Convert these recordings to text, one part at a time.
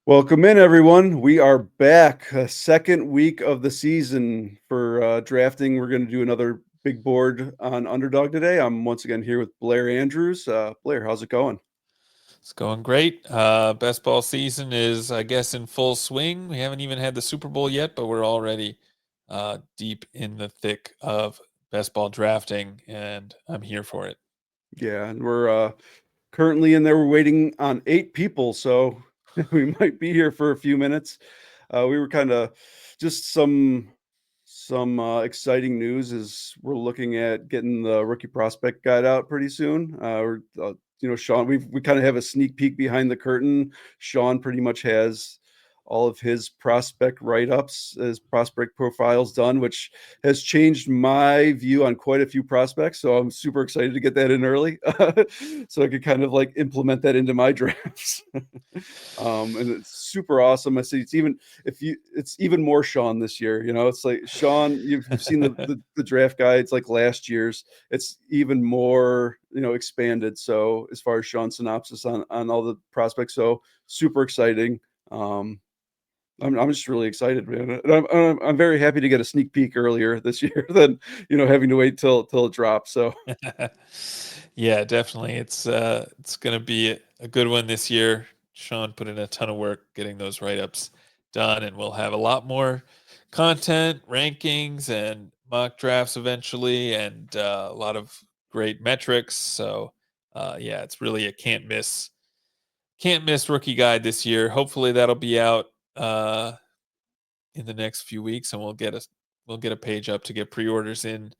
Welcome in, everyone. We are back, second week of the season for drafting. We're going to do another big board on Underdog today. I'm once again here with Blair Andrews. Blair, how's it going? It's going great. Best ball season is, I guess, in full swing. We haven't even had the Super Bowl yet, but we're already deep in the thick of best ball drafting, and I'm here for it. Yeah, and we're currently in there. We're waiting on 8 people, so we might be here for a few minutes. We were kind of just some exciting news is we're looking at getting the rookie prospect guide out pretty soon. Sean, we kind of have a sneak peek behind the curtain. Sean pretty much has all of his prospect write-ups, his prospect profiles done, which has changed my view on quite a few prospects. So I'm super excited to get that in early, so I could kind of like implement that into my drafts. And it's super awesome. I see it's even more Sean this year. It's like Sean. You've seen the draft guides like last year's. It's even more expanded. So as far as Sean's synopsis on all the prospects, so super exciting. I'm just really excited, man. And I'm very happy to get a sneak peek earlier this year than having to wait till it drops. So Yeah, definitely. It's gonna be a good one this year. Sean put in a ton of work getting those write-ups done, and we'll have a lot more content, rankings, and mock drafts eventually, and a lot of great metrics. So, yeah, it's really a can't miss rookie guide this year. Hopefully, that'll be out in the next few weeks, and we'll get a page up to get pre-orders in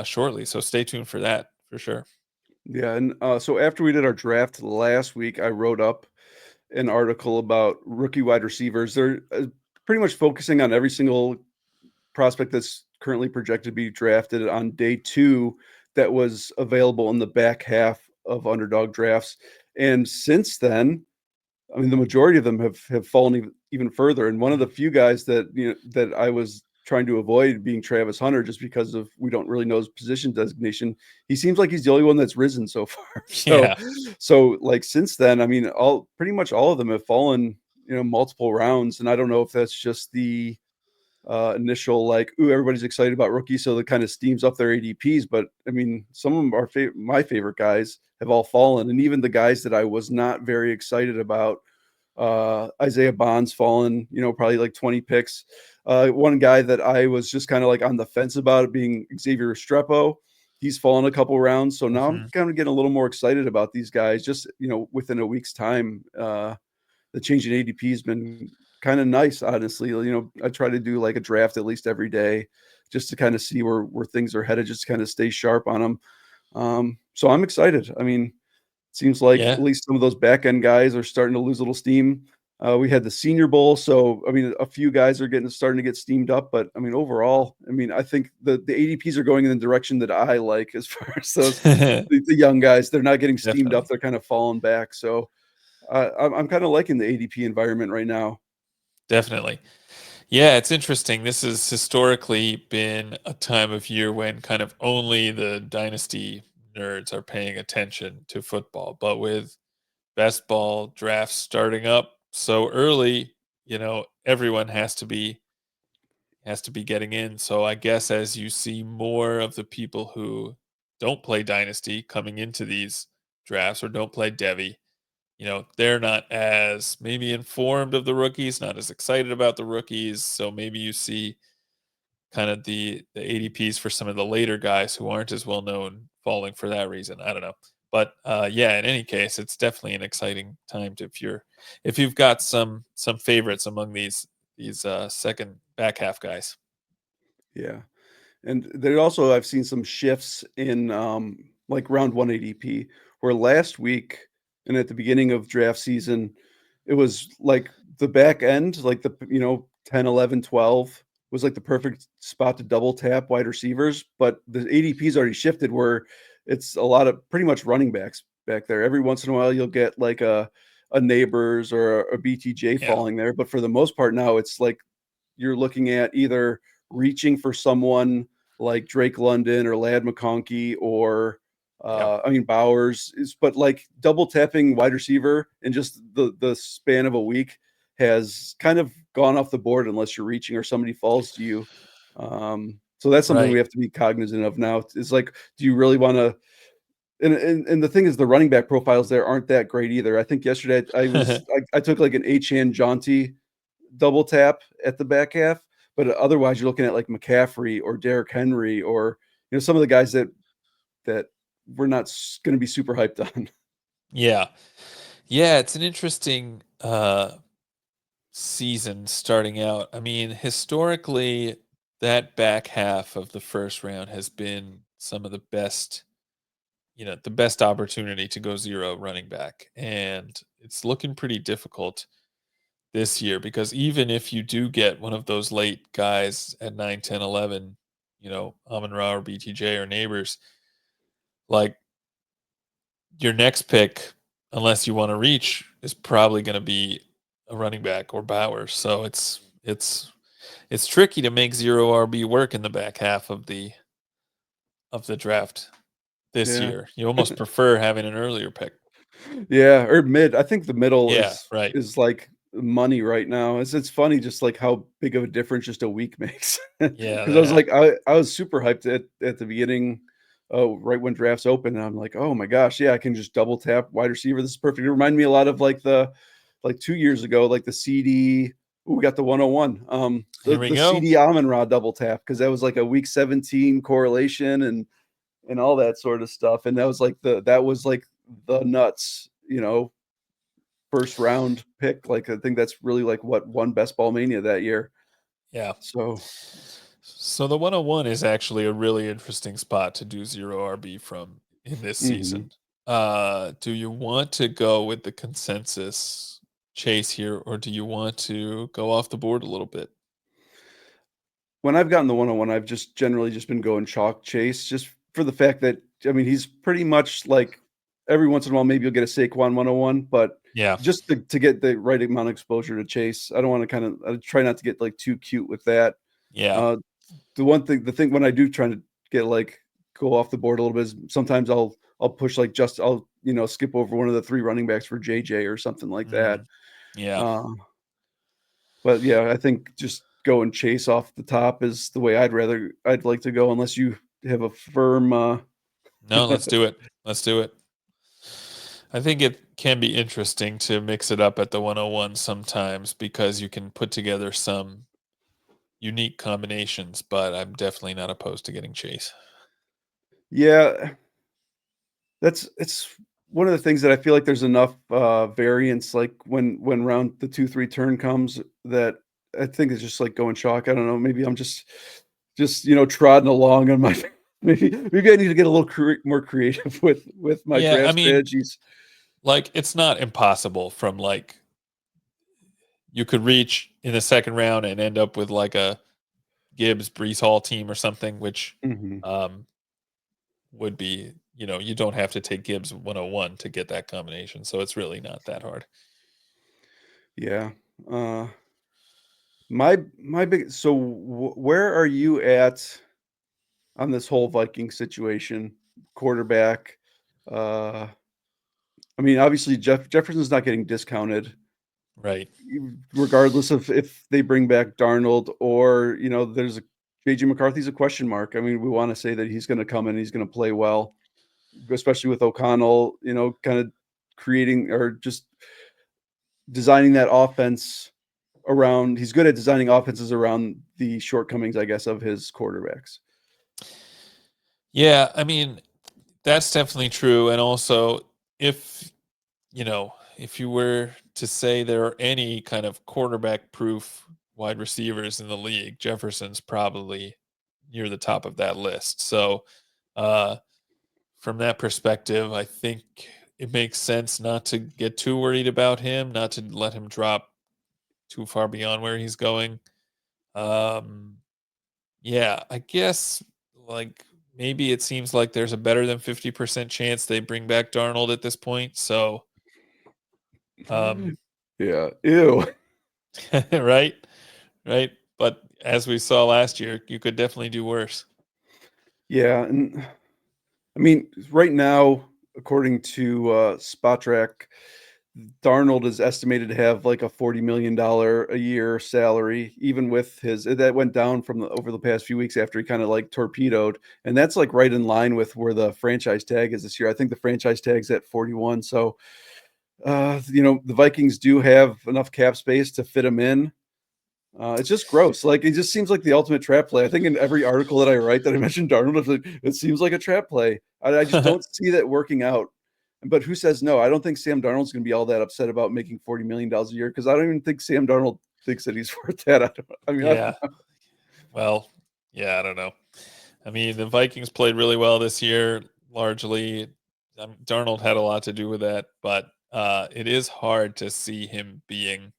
shortly. So stay tuned for that for sure. yeah, and so after we did our draft last week, I wrote up an article about rookie wide receivers. They're pretty much focusing on every single prospect that's currently projected to be drafted on day two that was available in the back half of underdog drafts. And since then, I mean, the majority of them have fallen even further. And one of the Mhm. few guys that I was trying to avoid being Travis Hunter just because of we don't really know his position designation. He seems like he's the only one that's risen so far. So Yeah, so like since then, I mean, all pretty much all of them have fallen, multiple rounds. And I don't know if that's just the initial like, ooh, everybody's excited about rookies, so that kind of steams up their ADPs. But I mean, some of them are my favorite guys have all fallen, and even the guys that I was not very excited about, Isaiah Bond's fallen, probably like 20 picks. One guy that I was just kind of like on the fence about it being Xavier Restrepo. He's fallen a couple rounds, so now I'm hmm kind of getting a little more excited about these guys. Just within a week's time, the change in ADP has been kind of nice, honestly. I try to do like a draft at least every day just to kind of see where things are headed, just kind of stay sharp on them. So I'm excited. I mean, it seems like yeah, at least some of those back end guys are starting to lose a little steam. We had the Senior Bowl, so I mean, a few guys are starting to get steamed up. But I mean, overall, I mean, I think the ADPs are going in the direction that I like as far as those the young guys. They're not getting steamed up; definitely, they're kind of falling back. So I'm kind of liking the ADP environment right now. definitely. Yeah, it's interesting. This has historically been a time of year when kind of only the dynasty nerds are paying attention to football, but with best ball drafts starting up so early, everyone has to be getting in. So I guess as you see more of the people who don't play Dynasty coming into these drafts or don't play Devi, they're not as maybe informed of the rookies, not as excited about the rookies. So maybe you see kind of the ADPs for some of the later guys who aren't as well known falling for that reason. I don't know. But yeah, in any case, it's definitely an exciting time to if you've got some favorites among these second back half guys. Yeah. And there also I've seen some shifts in like round one ADP where last week and at the beginning of draft season, it was like the back end, like the 10, 11, 12 was like the perfect spot to double tap wide receivers. But the ADP's already shifted where it's a lot of pretty much running backs back there. Every once in a while you'll get like a neighbors or a BTJ Yeah. falling there. But for the most part now it's like you're looking at either reaching for someone like Drake London or Lad McConkey or Yep. I mean Bowers is, but like double tapping wide receiver in just the span of a week has kind of gone off the board unless you're reaching or somebody falls to you. So that's something we Right. have to be cognizant of now. It's like, do you really want to? And the thing is, the running back profiles there aren't that great either. I think yesterday I took like an H-hand jaunty double tap at the back half, but otherwise you're looking at like McCaffrey or Derrick Henry or some of the guys that we're not going to be super hyped on. Yeah. Yeah, it's an interesting season starting out. I mean, historically, that back half of the first round has been some of the best, the best opportunity to go zero running back. And it's looking pretty difficult this year because even if you do get one of those late guys at 9, 10, 11, Amon Ra or BTJ or Neighbors, like your next pick, unless you want to reach, is probably going to be a running back or Bowers. So it's tricky to make zero RB work in the back half of the draft this Yeah. year. You almost prefer having an earlier pick. Yeah, or mid. I think the middle Yeah, right. is like money right now. It's funny just like how big of a difference just a week makes. Yeah, Because that. I was super hyped at the beginning, right when drafts open, and I'm like, oh my gosh, yeah, I can just double tap wide receiver. This is perfect. It reminded me a lot of like 2 years ago, like the CD. Ooh, we got the 101. Here we The go. CD Amon Ra double tap because that was like a week 17 correlation and all that sort of stuff. And that was like the nuts, first round pick. Like I think that's really like what won Best Ball Mania that year. Yeah. So So the 101 is actually a really interesting spot to do zero RB from in this mhm. season. Do you want to go with the consensus chase here, or do you want to go off the board a little bit? When I've gotten the 101, I've just generally just been going chalk chase just for the fact that I mean he's pretty much like every once in a while maybe you'll get a Saquon 101, but Yeah. just to get the right amount of exposure to chase. I don't want to I try not to get like too cute with that. Yeah. Uh, the thing when I do try to get like go off the board a little bit is sometimes I'll push like just I'll skip over one of the three running backs for JJ or something like that. Mm, yeah. Uh, but yeah, I think just go and chase off the top is the way I'd like to go unless you have a firm. No, let's do it. Let's do it. I think it can be interesting to mix it up at the 101 sometimes because you can put together some unique combinations, but I'm definitely not opposed to getting Chase. Yeah, it's one of the things that I feel like there's enough variance like when round the 2-3 turn comes that I think it's just like going chalk. I don't know. Maybe I'm just trotting along on my maybe I need to get a little more creative with my Yeah, I draft mean, strategies. like it's not impossible from like you could reach in the second round and end up with like a Gibbs Brees Hall team or something, which Mhm. um would be, you don't have to take Gibbs 101 to get that combination. So it's really not that hard. Yeah. Uh, my big so where are you at on this whole Viking situation? Quarterback. Uh, I mean, obviously Jefferson's not getting discounted, Right. regardless of if they bring back Darnold or there's a JJ McCarthy's a question mark. I mean, we want to say that he's going to come in, he's going to play well, especially with O'Connell, kind of creating or just designing that offense around. He's good at designing offenses around the shortcomings, I guess, of his quarterbacks. Yeah, I mean, that's definitely true. And also, if if you were to say there are any kind of quarterback proof wide receivers in the league, Jefferson's probably near the top of that list. So, uh, from that perspective, I think it makes sense not to get too worried about him, not to let him drop too far beyond where he's going. Um, yeah, I guess like maybe it seems like there's a better than 50% chance they bring back Darnold at this point. So, um, Yeah. Ew. right, right. But as we saw last year, you could definitely do worse. Yeah. And I mean, right now, according to Spot Track, Darnold is estimated to have like a $40 million a year salary, even with his that went down from over the past few weeks after he kind of like torpedoed. And that's like right in line with where the franchise tag is this year. I think the franchise tag's at 41. So, the Vikings do have enough cap space to fit him in. It's just gross. Like, it just seems like the ultimate trap play. I think in every article that I write that I mentioned Darnold, it's like, it seems like a trap play. I just don't see that working out. But who says no? I don't think Sam Darnold's going to be all that upset about making $40 million a year because I don't even think Sam Darnold thinks that he's worth that. I don't Yeah. know. Well, yeah, I don't know. I mean, the Vikings played really well this year, largely. Darnold had a lot to do with that, but it is hard to see him being,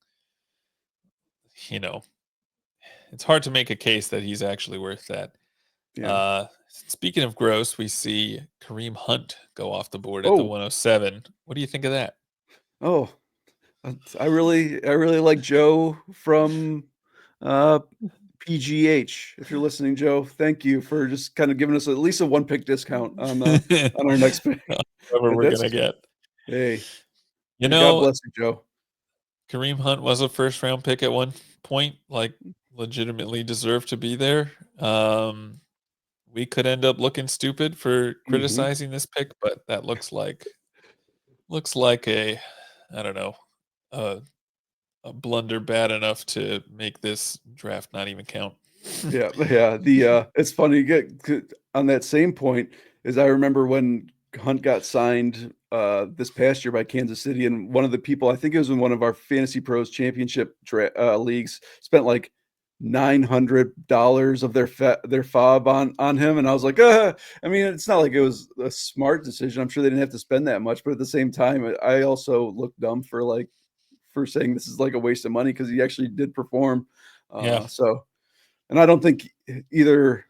you know, it's hard to make a case that he's actually worth that. Yeah. Speaking of gross, we see Kareem Hunt go off the board at the Oh, 107. What do you think of that? oh, I really like Joe from uh, PGH. If you're listening, Joe, thank you for just kind of giving us at least a one pick discount on our next pick. Whatever we're That's gonna get. hey, You God know, bless you, Joe. Kareem Hunt was a first round pick at one point, like legitimately deserved to be there. We could end up looking stupid for Hmm. criticizing this pick, but that looks like a, I don't know, a, a blunder bad enough to make this draft not even count. Yeah, yeah. It's funny. On that same point is I remember when Hunt got signed this past year by Kansas City, and one of the people I think it was in one of our Fantasy Pros Championship leagues spent like $900 of their fob on him, and I was like, I mean, it's not like it was a smart decision. I'm sure they didn't have to spend that much, but at the same time, I also look dumb for saying this is like a waste of money because he actually did perform. Yeah, So. And I don't think either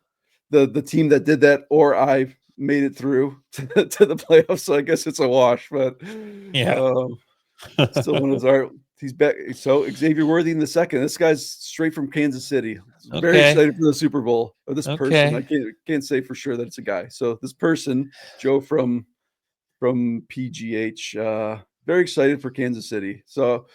the team that did that or I made it through to the playoffs. So I guess it's a wash. But yeah. um, still, one of our he's back. So Xavier Worthy in the second. This guy's straight from Kansas City. Very Okay, excited for the Super Bowl. Or this person, I okay. can't say for sure that it's a guy. So this person, Joe from PGH, very excited for Kansas City. So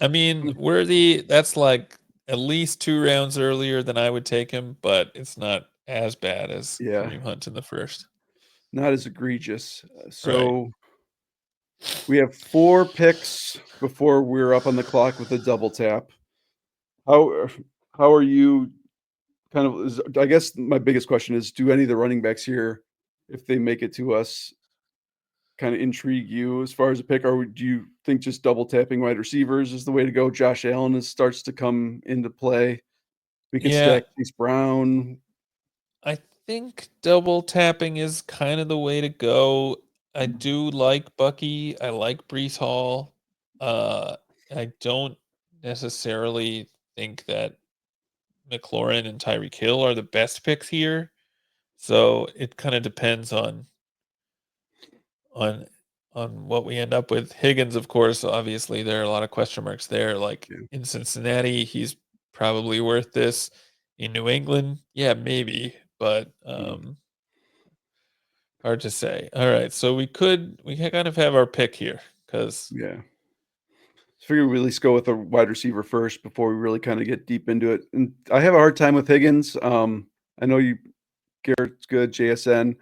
I mean, Worthy, that's like at least 2 rounds earlier than I would take him, but it's not as bad as yeah, Kareem Hunt in the first. not as egregious. Right. So we have 4 picks before we're up on the clock with a double tap. How how are you kind of I guess my biggest question is, do any of the running backs here, if they make it to us, kinda intrigue you as far as a pick, or do you think just double tapping wide receivers is the way to go? Josh Allen starts to come into play. We could Yeah, stack Chase Brown. I think double tapping is kind of the way to go. I do like Bucky. I like Brees Hall. Uh, I don't necessarily think that McLaurin and Tyreek Hill are the best picks here. So it kind of depends on on what we end up with. Higgins, of course, obviously there are a lot of question marks there. Like Yeah, in Cincinnati, he's probably worth this. In New England, yeah, maybe, but mhm, hard to say. All right, so we kind of have our pick here because yeah. So figure we at least go with a wide receiver first before we really kinda get deep into it, and I have a hard time with Higgins. I know Garrett's good, JSN.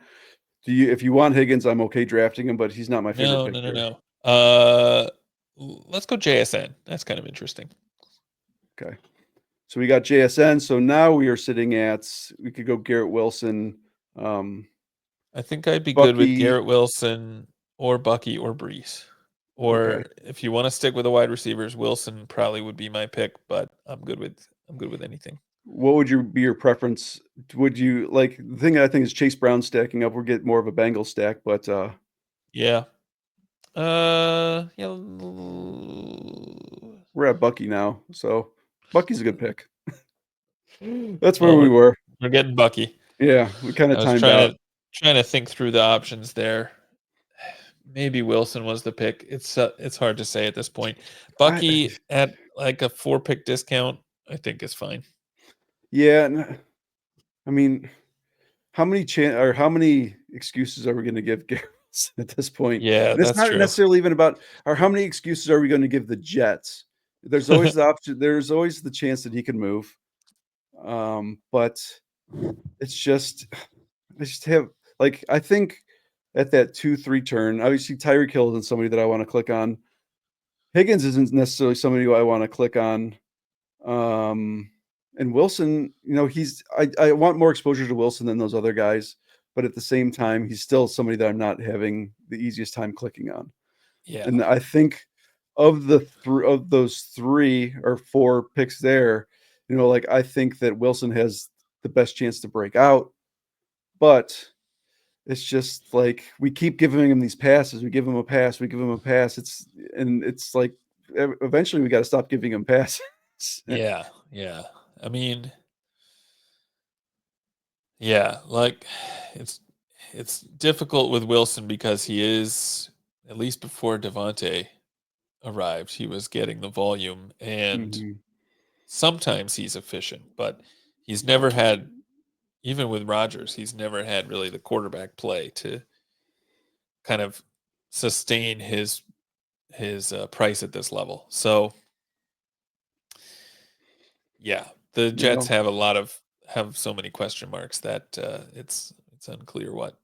Do you if you want Higgins, I'm okay drafting him, but he's not my favorite no, pick no, no, here. no. Let's go JSN. That's kind of interesting. Okay. So we got JSN. So now we are sitting at we could go Garrett Wilson, um, I think I'd be good with Bucky. Garrett Wilson or Bucky or Brees. Okay. Or if you want to stick with the wide receivers, Wilson probably would be my pick, but I'm good with anything. What would be your preference? Would you like the thing I think is Chase Brown stacking up? We'll get more of a Bengal stack, but Yeah. Yeah. we're at Bucky now. So Bucky's a good pick. That's where Well, we were. we're getting Bucky. Yeah, we kind I of was timed out. trying to think through the options there. Maybe Wilson was the pick. It's hard to say at this point. I Bucky at like a 4 pick discount, I think is fine. yeah, I mean, how many excuses are we going to give Garrett? at this point. Yeah, And it's that's not true. necessarily even about or how many excuses are we going to give the Jets? There's always the option. There's always the chance that he can move. But it's just I just have like I think at that 2-3 turn, obviously Tyreek Hill isn't somebody that I want to click on. Higgins isn't necessarily somebody who I want to click on. Um, and Wilson, I want more exposure to Wilson than those other guys, but at the same time, he's still somebody that I'm not having the easiest time clicking on. Yeah, And I think of those 3 or 4 picks there, like I think that Wilson has the best chance to break out, but it's just like we keep giving him these passes. We give him a pass. We give him a pass. It's like eventually we got to stop giving him passes. yeah, yeah. I mean, yeah, like it's it's difficult with Wilson because he is, at least before Devontae arrived, he was getting the volume, and Mhm. sometimes he's efficient, but he's never had, even with Rodgers, he's never had really the quarterback play to kind of sustain his price at this level. So yeah, the Yeah, Jets have so many question marks that it's unclear what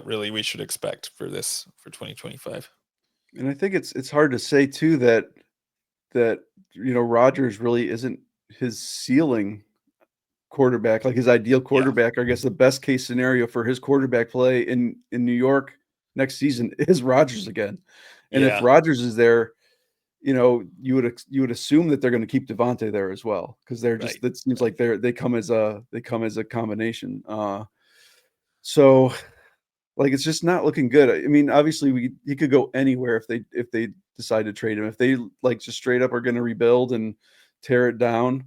really we should expect for 2025. and I think it's hard to say too that Rodgers really isn't his ceiling quarterback, like his ideal Yeah, quarterback. I guess the best case scenario for his quarterback play in New York next season is Rodgers again. And if yeah, Rodgers is there, you would assume that they're going to keep Devontae there as well because they're just right, that seems right. like they come as a combination. So like it's just not looking good. I mean, obviously he could go anywhere if they decide to trade him. If they like just straight up are going to rebuild and tear it down.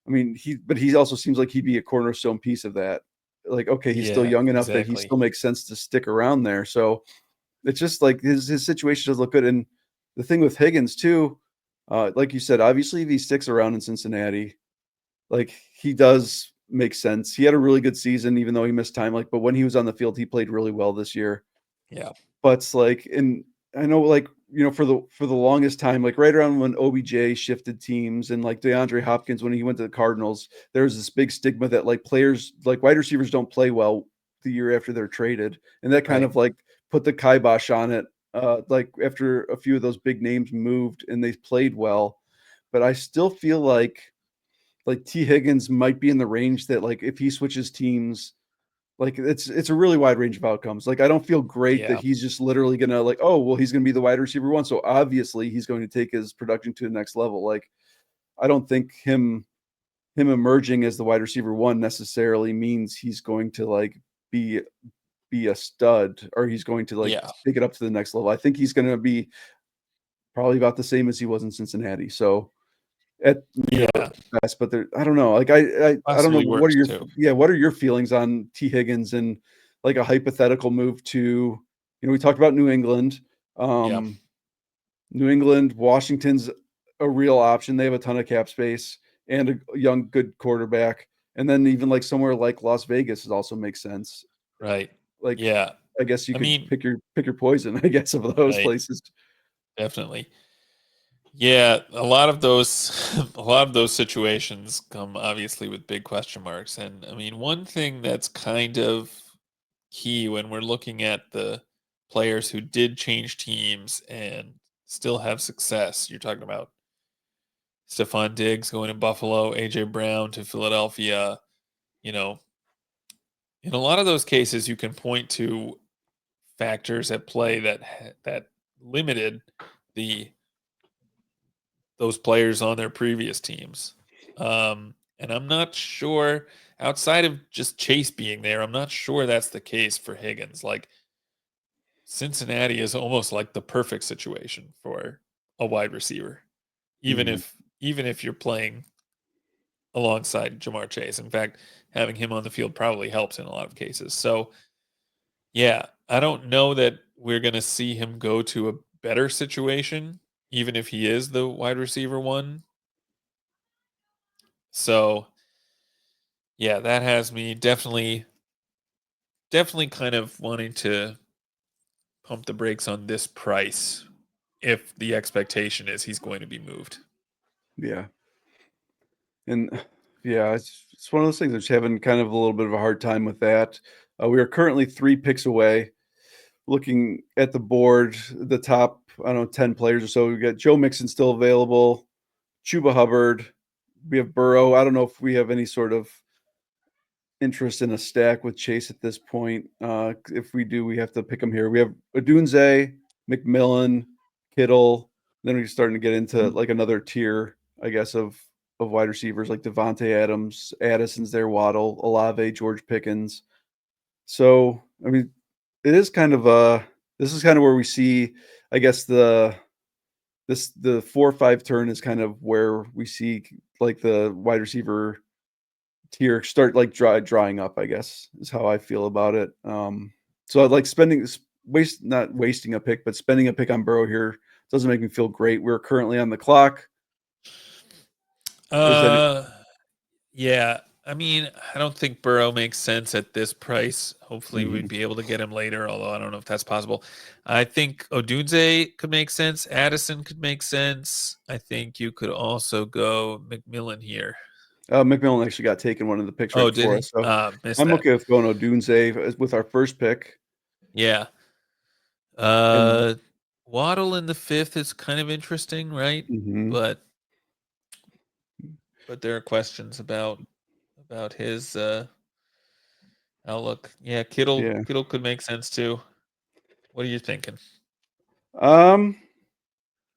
I mean, he also seems like he'd be a cornerstone piece of that. Like, okay, he's still Yeah, young enough that he exactly. still makes sense to stick around there. So it's just like his situation does look good. And the thing with Higgins too, like you said, obviously if he sticks around in Cincinnati, like he does make sense. He had a really good season, even though he missed time. Like, but when he was on the field, he played really well this year. Yeah, But it's like, and I know, like for the longest time, like right around when OBJ shifted teams, and like DeAndre Hopkins when he went to the Cardinals, there was this big stigma that like players, like wide receivers, don't play well the year after they're traded, and that kind right. of like put the kibosh on it. Like after a few of those big names moved and they played well, but I still feel like T Higgins might be in the range that like if he switches teams, like it's a really wide range of outcomes. Like I don't feel great that Yeah, he's just literally gonna like, oh well, he's gonna be the wide receiver one. So obviously he's going to take his production to the next level. Like I don't think him emerging as the wide receiver one necessarily means he's going to like be be a stud or he's going to like yeah, take it up to the next level. I think he's gonna be probably about the same as he was in Cincinnati. So at yeah. best, but there I don't know. Like I don't know Possibly what are worse your too. what are your feelings on T Higgins and like a hypothetical move to we talked about New England. Yeah, Um New England, Washington's a real option. They have a ton of cap space and a young good quarterback. And then even like somewhere like Las Vegas also makes sense. right. Like Yeah. I guess you I could mean, pick your poison, I guess, of those right. places. Definitely. Yeah, a lot of those a lot of those situations come obviously with big question marks. And I mean, one thing that's kind of key when we're looking at the players who did change teams and still have success, you're talking about Stephon Diggs going to Buffalo, AJ Brown to Philadelphia, you know, in a lot of those cases you can point to factors at play that limited the those players on their previous teams. And I'm not sure, outside of just Chase being there, I'm not sure that's the case for Higgins. Like Cincinnati is almost like the perfect situation for a wide receiver, even Mhm. if even if you're playing alongside Jamar Chase. In fact, having him on the field probably helps in a lot of cases. So yeah, I don't know that we're going to see him go to a better situation, even if he is the wide receiver one. So yeah, that has me definitely kind of wanting to pump the brakes on this price if the expectation is he's going to be moved. Yeah. And yeah, it's one of those things. I'm just having kind of a little bit of a hard time with that. We are currently 3 picks away. Looking at the board, the top, I don't know, 10 players or so. We got Joe Mixon still available, Chuba Hubbard. We have Burrow. I don't know if we have any sort of interest in a stack with Chase at this point. If we do, we have to pick him here. We have Odunze, McMillan, Kittle. Then we're starting to get into like another tier, I guess, of wide receivers like Devontae Adams, Addison's there, Waddle, Olave, George Pickens. So, I mean, it is kind of this is kind of where we see, I guess, the 4-5 turn is kind of where we see like the wide receiver tier start like drying up, I guess, is how I feel about it. So I'd like not wasting a pick, but spending a pick on Burrow here doesn't make me feel great. We're currently on the clock. Yeah. I mean, I don't think Burrow makes sense at this price. Hopefully, we'd be able to get him later, although I don't know if that's possible. I think Odunze could make sense. Addison could make sense. I think you could also go McMillan here. McMillan actually got taken one of the picks right Oh, did before he? us, so Missed I'm that. okay with going Odunze with our first pick. Yeah. And Waddle in the 5th is kind of interesting, right? But there are questions about his outlook. Yeah, Kittle could make sense too. What are you thinking? I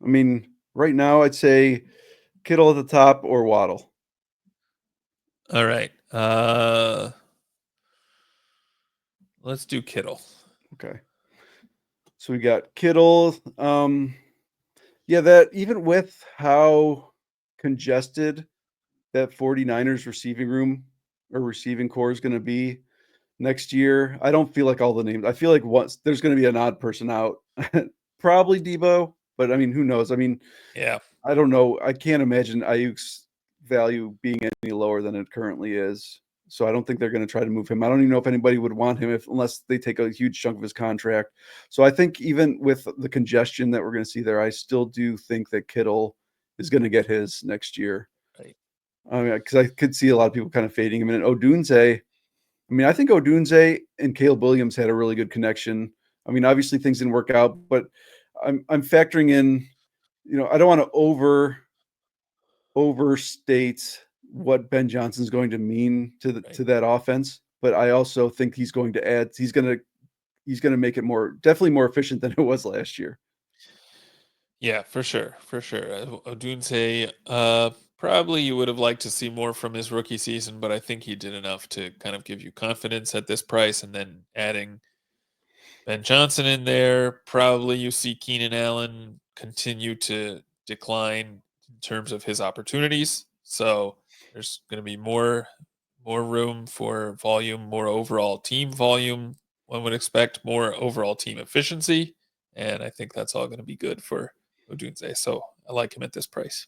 mean, right now I'd say Kittle at the top or Waddle. All right. Let's do Kittle. Okay. So we got Kittle. Yeah, that even with how congested that 49ers receiving room or receiving core is going to be next year, I don't feel like all the names. I feel like once there's going to be an odd person out, probably Debo, but I mean, who knows? I mean, Yeah. I don't know. I can't imagine Ayuk's value being any lower than it currently is. So I don't think they're going to try to move him. I don't even know if anybody would want him unless they take a huge chunk of his contract. So I think even with the congestion that we're going to see there, I still do think that Kittle is going to get his next year. Right. I mean, because I could see a lot of people kind of fading him. And Odunze, I mean, I think Odunze and Caleb Williams had a really good connection. I mean, obviously things didn't work out, but I'm factoring in, I don't want to overstate what Ben Johnson's going to mean to that offense, but I also think he's going to add. He's going to make it definitely more efficient than it was last year. Yeah, for sure, for sure. Odunze, probably you would have liked to see more from his rookie season, but I think he did enough to kind of give you confidence at this price. And then adding Ben Johnson in there, probably you see Keenan Allen continue to decline in terms of his opportunities. So there's going to be more room for volume, more overall team volume. One would expect more overall team efficiency, and I think that's all going to be good for Odunze. So I like him at this price.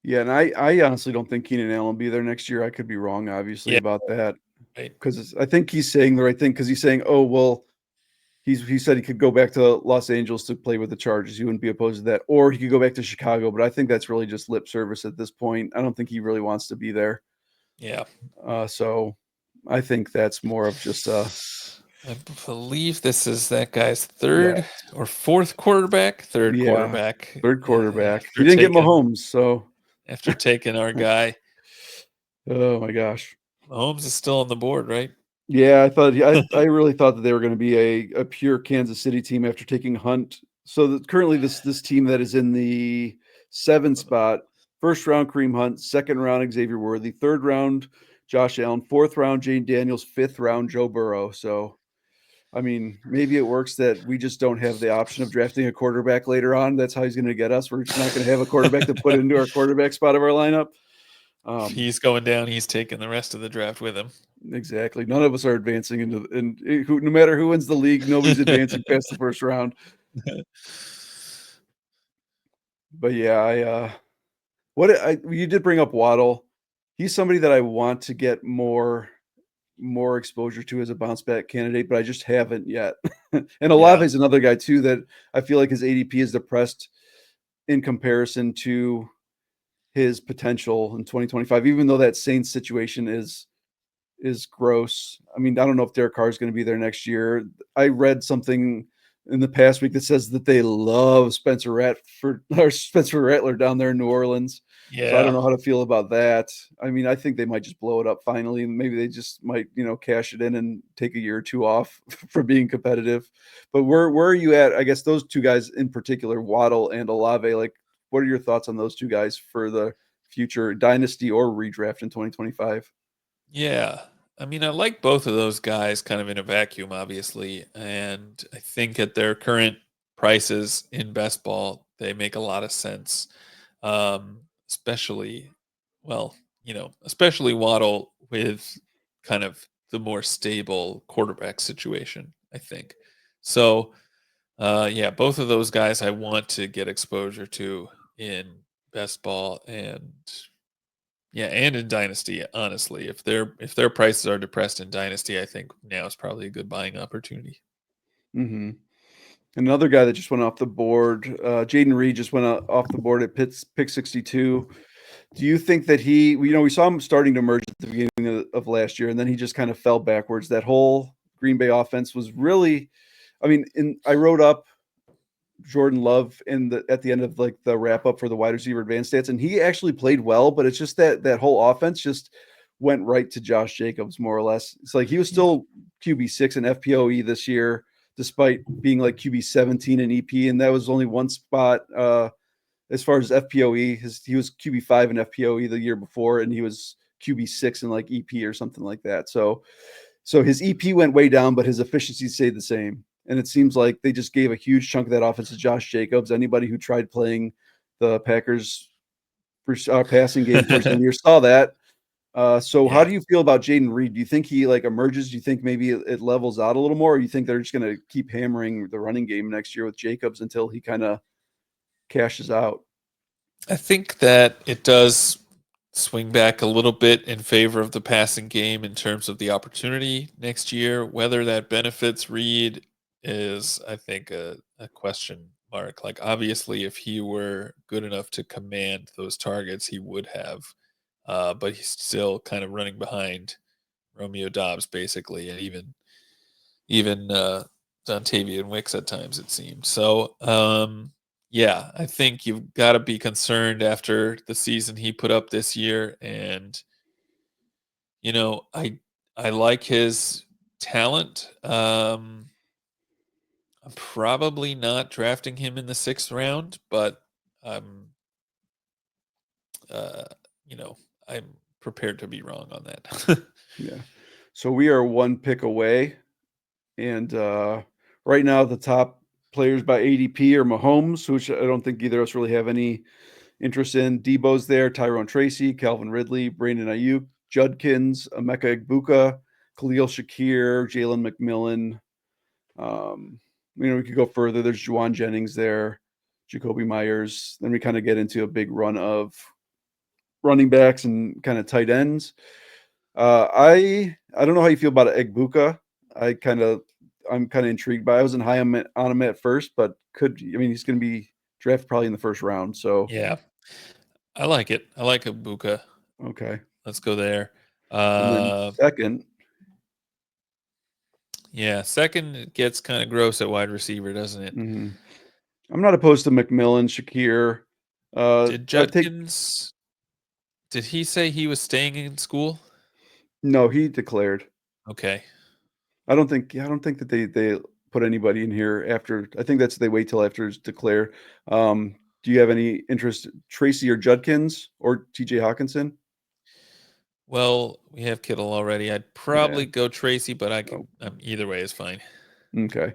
Yeah, and I honestly don't think Keenan Allen will be there next year. I could be wrong, obviously, Yeah, about that, right. because I think he's saying the right thing because he's saying, oh well, he said he could go back to Los Angeles to play with the Chargers. He wouldn't be opposed to that, or he could go back to Chicago. But I think that's really just lip service at this point. I don't think he really wants to be there. Yeah. So I think that's more of just I believe this is that guy's third or fourth quarterback. Third quarterback. Third quarterback. After He didn't get taking Mahomes, so after taking our guy. Oh my gosh. Mahomes is still on the board, right? Yeah, I really thought that they were going to be a pure Kansas City team after taking Hunt. So currently this team that is in the 7 spot, first round Kareem Hunt, second round Xavier Worthy, third round Josh Allen, fourth round Jane Daniels, fifth round Joe Burrow. So I mean, maybe it works that we just don't have the option of drafting a quarterback later on. That's how he's going to get us. We're just not going to have a quarterback to put into our quarterback spot of our lineup. If he's going down, he's taking the rest of the draft with him. Exactly. None of us are advancing no matter who wins the league, nobody's advancing past the first round. But yeah, you did bring up Waddle. He's somebody that I want to get more more exposure to as a bounce back candidate, but I just haven't yet. And Yeah. Olave is another guy too that I feel like his ADP is depressed in comparison to his potential in 2025, even though that Saints situation is gross. I mean, I don't know if Derek Carr is going to be there next year. I read something in the past week that says that they love Spencer Rattler down there in New Orleans. So I don't Yeah. know how to feel about that. I mean, I think they might just blow it up finally, and maybe they just might, cash it in and take a year or two off for being competitive. But where are you at? I guess those two guys in particular, Waddle and Olave. Like, what are your thoughts on those two guys for the future dynasty or redraft in 2025? Yeah. I mean, I like both of those guys kind of in a vacuum, obviously. And I think at their current prices in best ball, they make a lot of sense. Especially, well, especially Waddle with kind of the more stable quarterback situation, I think. So, yeah, both of those guys I want to get exposure to in best ball and yeah, and in Dynasty, honestly, if their prices are depressed in Dynasty, I think now is probably a good buying opportunity. Mhm. Another guy that just went off the board, Jaden Reed just went off the board at pick 62. Do you think that we saw him starting to emerge at the beginning of last year, and then he just kind of fell backwards. That whole Green Bay offense was really, I mean, I wrote up Jordan Love at the end of like the wrap up for the wide receiver advanced stats, and he actually played well, but it's just that whole offense just went right to Josh Jacobs more or less. It's like he was Yeah. still QB6 in FPOE this year, despite being like QB17 in EP, and that was only one spot. As far as FPOE, he was QB5 in FPOE the year before, and he was QB6 in like EP or something like that. So his EP went way down, but his efficiency stayed the same. And it seems like they just gave a huge chunk of that offense to Josh Jacobs. Anybody who tried playing the Packers passing game towards the end of the year saw that. So how Yeah. do you feel about Jaden Reed? Do you think he like emerges? Do you think maybe it levels out a little more? Or do you think they're just going to keep hammering the running game next year with Jacobs until he kind of cashes out? I think that it does swing back a little bit in favor of the passing game in terms of the opportunity next year. Whether that benefits Reed is, I think, a question mark. Like, obviously, if he were good enough to command those targets, he would have. But he's still kind of running behind Romeo Dobbs, basically, and even Dontavian Wicks at times, it seemed. So, yeah, I think you've got to be concerned after the season he put up this year, and I like his talent. I'm probably not drafting him in the 6th round, but I'm, uh, you know, I'm prepared to be wrong on that. Yeah. So we are one pick away. And right now, the top players by ADP are Mahomes, which I don't think either of us really have any interest in. Debo's there, Tyrone Tracy, Calvin Ridley, Brandon Ayuk, Judkins, Emeka Egbuka, Khalil Shakir, Jalen McMillan. We could go further. There's Juwan Jennings there, Jacoby Myers. Then we kind of get into a big run of running backs and kind of tight ends. I don't know how you feel about Egbuka. I kind of I'm kind of intrigued by. I wasn't high on him at first, but he's going to be drafted probably in the first round. So Yeah, I like it. I like Ibuka. okay, Let's go there. and then Uh, second, yeah, second it gets kind of gross at wide receiver, doesn't it? mhm, I'm not opposed to McMillan, Shakir. Did I take Judkins? Did he say he was staying in school? no. He declared. Okay. I don't think that they put anybody in here after. I think they wait till after it's declare. Do you have any interest, Tracy or Judkins or T.J. Hawkinson? Well, we have Kittle already. I'd Yeah. probably go Tracy, but I Oh, can. Either way is fine. okay.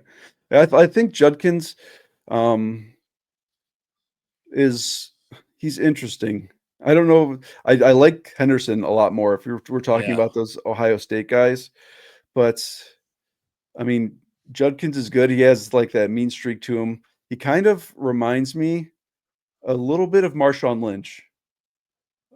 I think Judkins um, is he's interesting. I don't know. I like Henderson a lot more if we're talking Yeah. about those Ohio State guys, but I mean Judkins is good. He has like that mean streak to him. He kind of reminds me a little bit of Marshawn Lynch.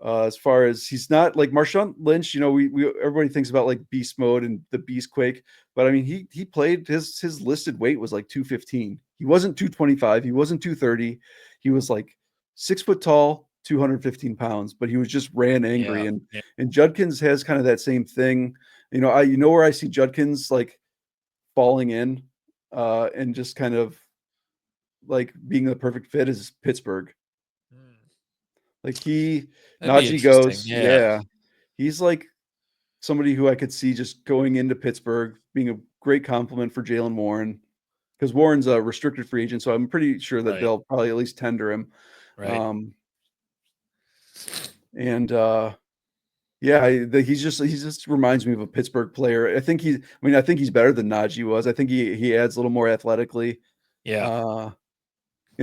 As far as he's not like Marshawn Lynch, we everybody thinks about like beast mode and the beast quake, but I mean he played his listed weight was like 215. He wasn't 225, he wasn't 230. He was like 6 foot tall, 215 pounds, but he was just ran Yeah. angry. And Yeah. and Judkins has kind of that same thing. Where I see Judkins like falling in and just kind of like being the perfect fit is Pittsburgh. Mm, Like that'd be Najee interesting. goes, Yeah. yeah. He's like somebody who I could see just going into Pittsburgh, being a great compliment for Jalen Warren, because Warren's a restricted free agent, so I'm pretty sure that Right. they'll probably at least tender him. Right. Um, and yeah, he just reminds me of a Pittsburgh player. I think he's better than Najee was. I think he adds a little more athletically. Yeah. Uh,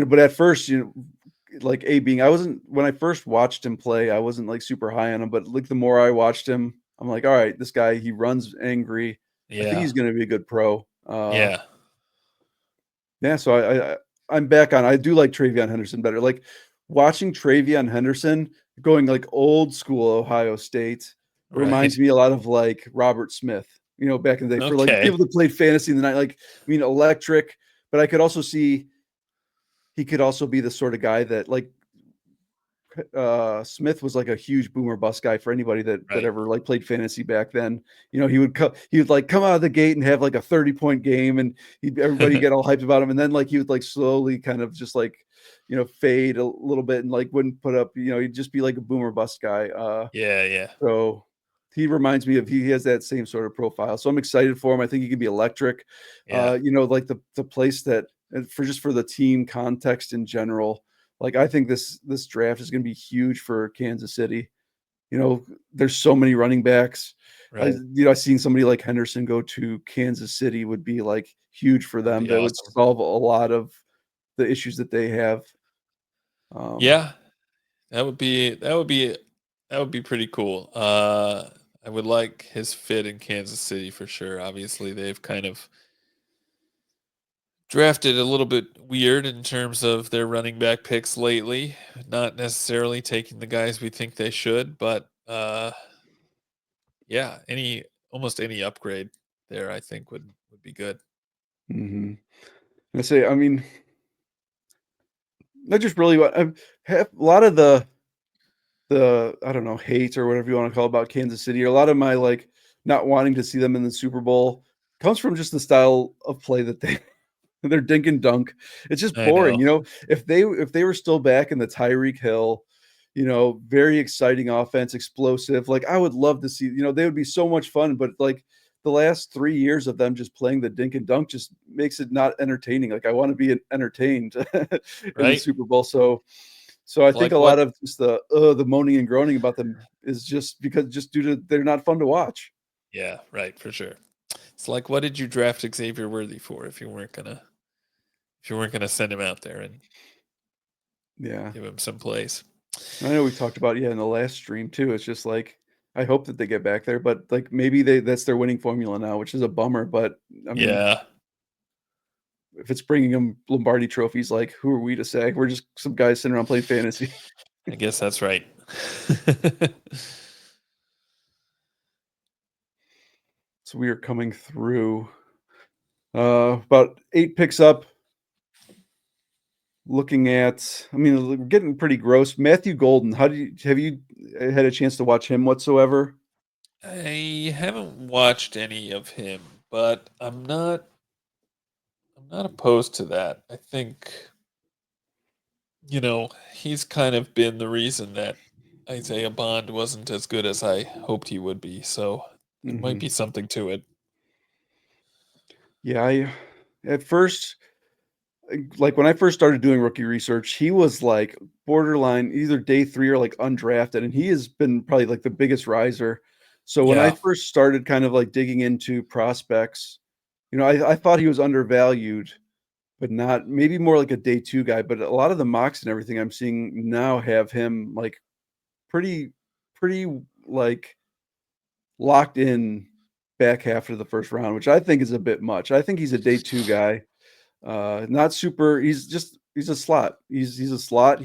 but at first, like A being, I wasn't when I first watched him play, I wasn't like super high on him, but like the more I watched him, I'm like, all right, this guy, he runs angry. I think Yeah. he's going to be a good pro. Yeah. Yeah, so I'm back on. I do like Travion Henderson better. Like watching Travion Henderson going like old school Ohio State Right. reminds me a lot of like Robert Smith, back in the day for like Okay. people that played fantasy in the night, like electric, but I could also see he could also be the sort of guy that like Smith was like a huge boomer bust guy for anybody that Right. ever like played fantasy back then. He would like come out of the gate and have like a 30-point game, and everybody get all hyped about him, and then like he would like slowly kind of just like fade a little bit and like wouldn't put up, he'd just be like a boomer bust guy. Yeah. Yeah. So he reminds me of he has that same sort of profile. So I'm excited for him. I think he can be electric. Yeah. Like the place that and for the team context in general. Like I think this draft is going to be huge for Kansas City. There's so many running backs. Right. I've seen somebody like Henderson go to Kansas City would be like huge for That'd them. be That would awesome. solve a lot of the issues that they have. Um, Yeah. That would be that would be pretty cool. I would like his fit in Kansas City for sure. Obviously, they've kind of drafted a little bit weird in terms of their running back picks lately, not necessarily taking the guys we think they should, but yeah, any almost any upgrade there I think would be good. mhm. I mean, I just really I have a lot of the I don't know, hate or whatever you want to call it about Kansas City, or a lot of my like not wanting to see them in the Super Bowl comes from just the style of play that they're dink and dunk. It's just I boring, know. If they were still back in the Tyreek Hill, very exciting offense, explosive. Like I would love to see, they would be so much fun, but like the last 3 years of them just playing the dink and dunk just makes it not entertaining. Like I want to be entertained in the Right? Super Bowl. So I It's think like a what lot of just the moaning and groaning about them is just due to they're not fun to watch. Yeah, right, for sure. It's like what did you draft Xavier Worthy for if you weren't gonna send him out there and Yeah. give him some plays? I know we talked about in the last stream too. It's just like I hope that they get back there, but like maybe that's their winning formula now, which is a bummer. But I mean, Yeah, if it's bringing them Lombardi trophies, like who are we to say? We're just some guys sitting around playing fantasy. I guess that's right. So we are coming through about 8 picks up. Looking at, I mean, we're getting pretty gross. Matthew Golden, have you had a chance to watch him whatsoever? I haven't watched any of him, but I'm not opposed to that. I think, he's kind of been the reason that Isaiah Bond wasn't as good as I hoped he would be. So there might Hmm. be something to it. Yeah, at first, like when I first started doing rookie research, he was like borderline either day 3 or like undrafted, and he has been probably like the biggest riser. So when I Yeah, first started kind of like digging into prospects, I thought he was undervalued, but not maybe more like a day 2 guy. But a lot of the mocks and everything I'm seeing now have him like pretty, pretty like locked in back half of the first round, which I think is a bit much. I think he's a day 2 guy. Not super. He's a slot. He's a slot.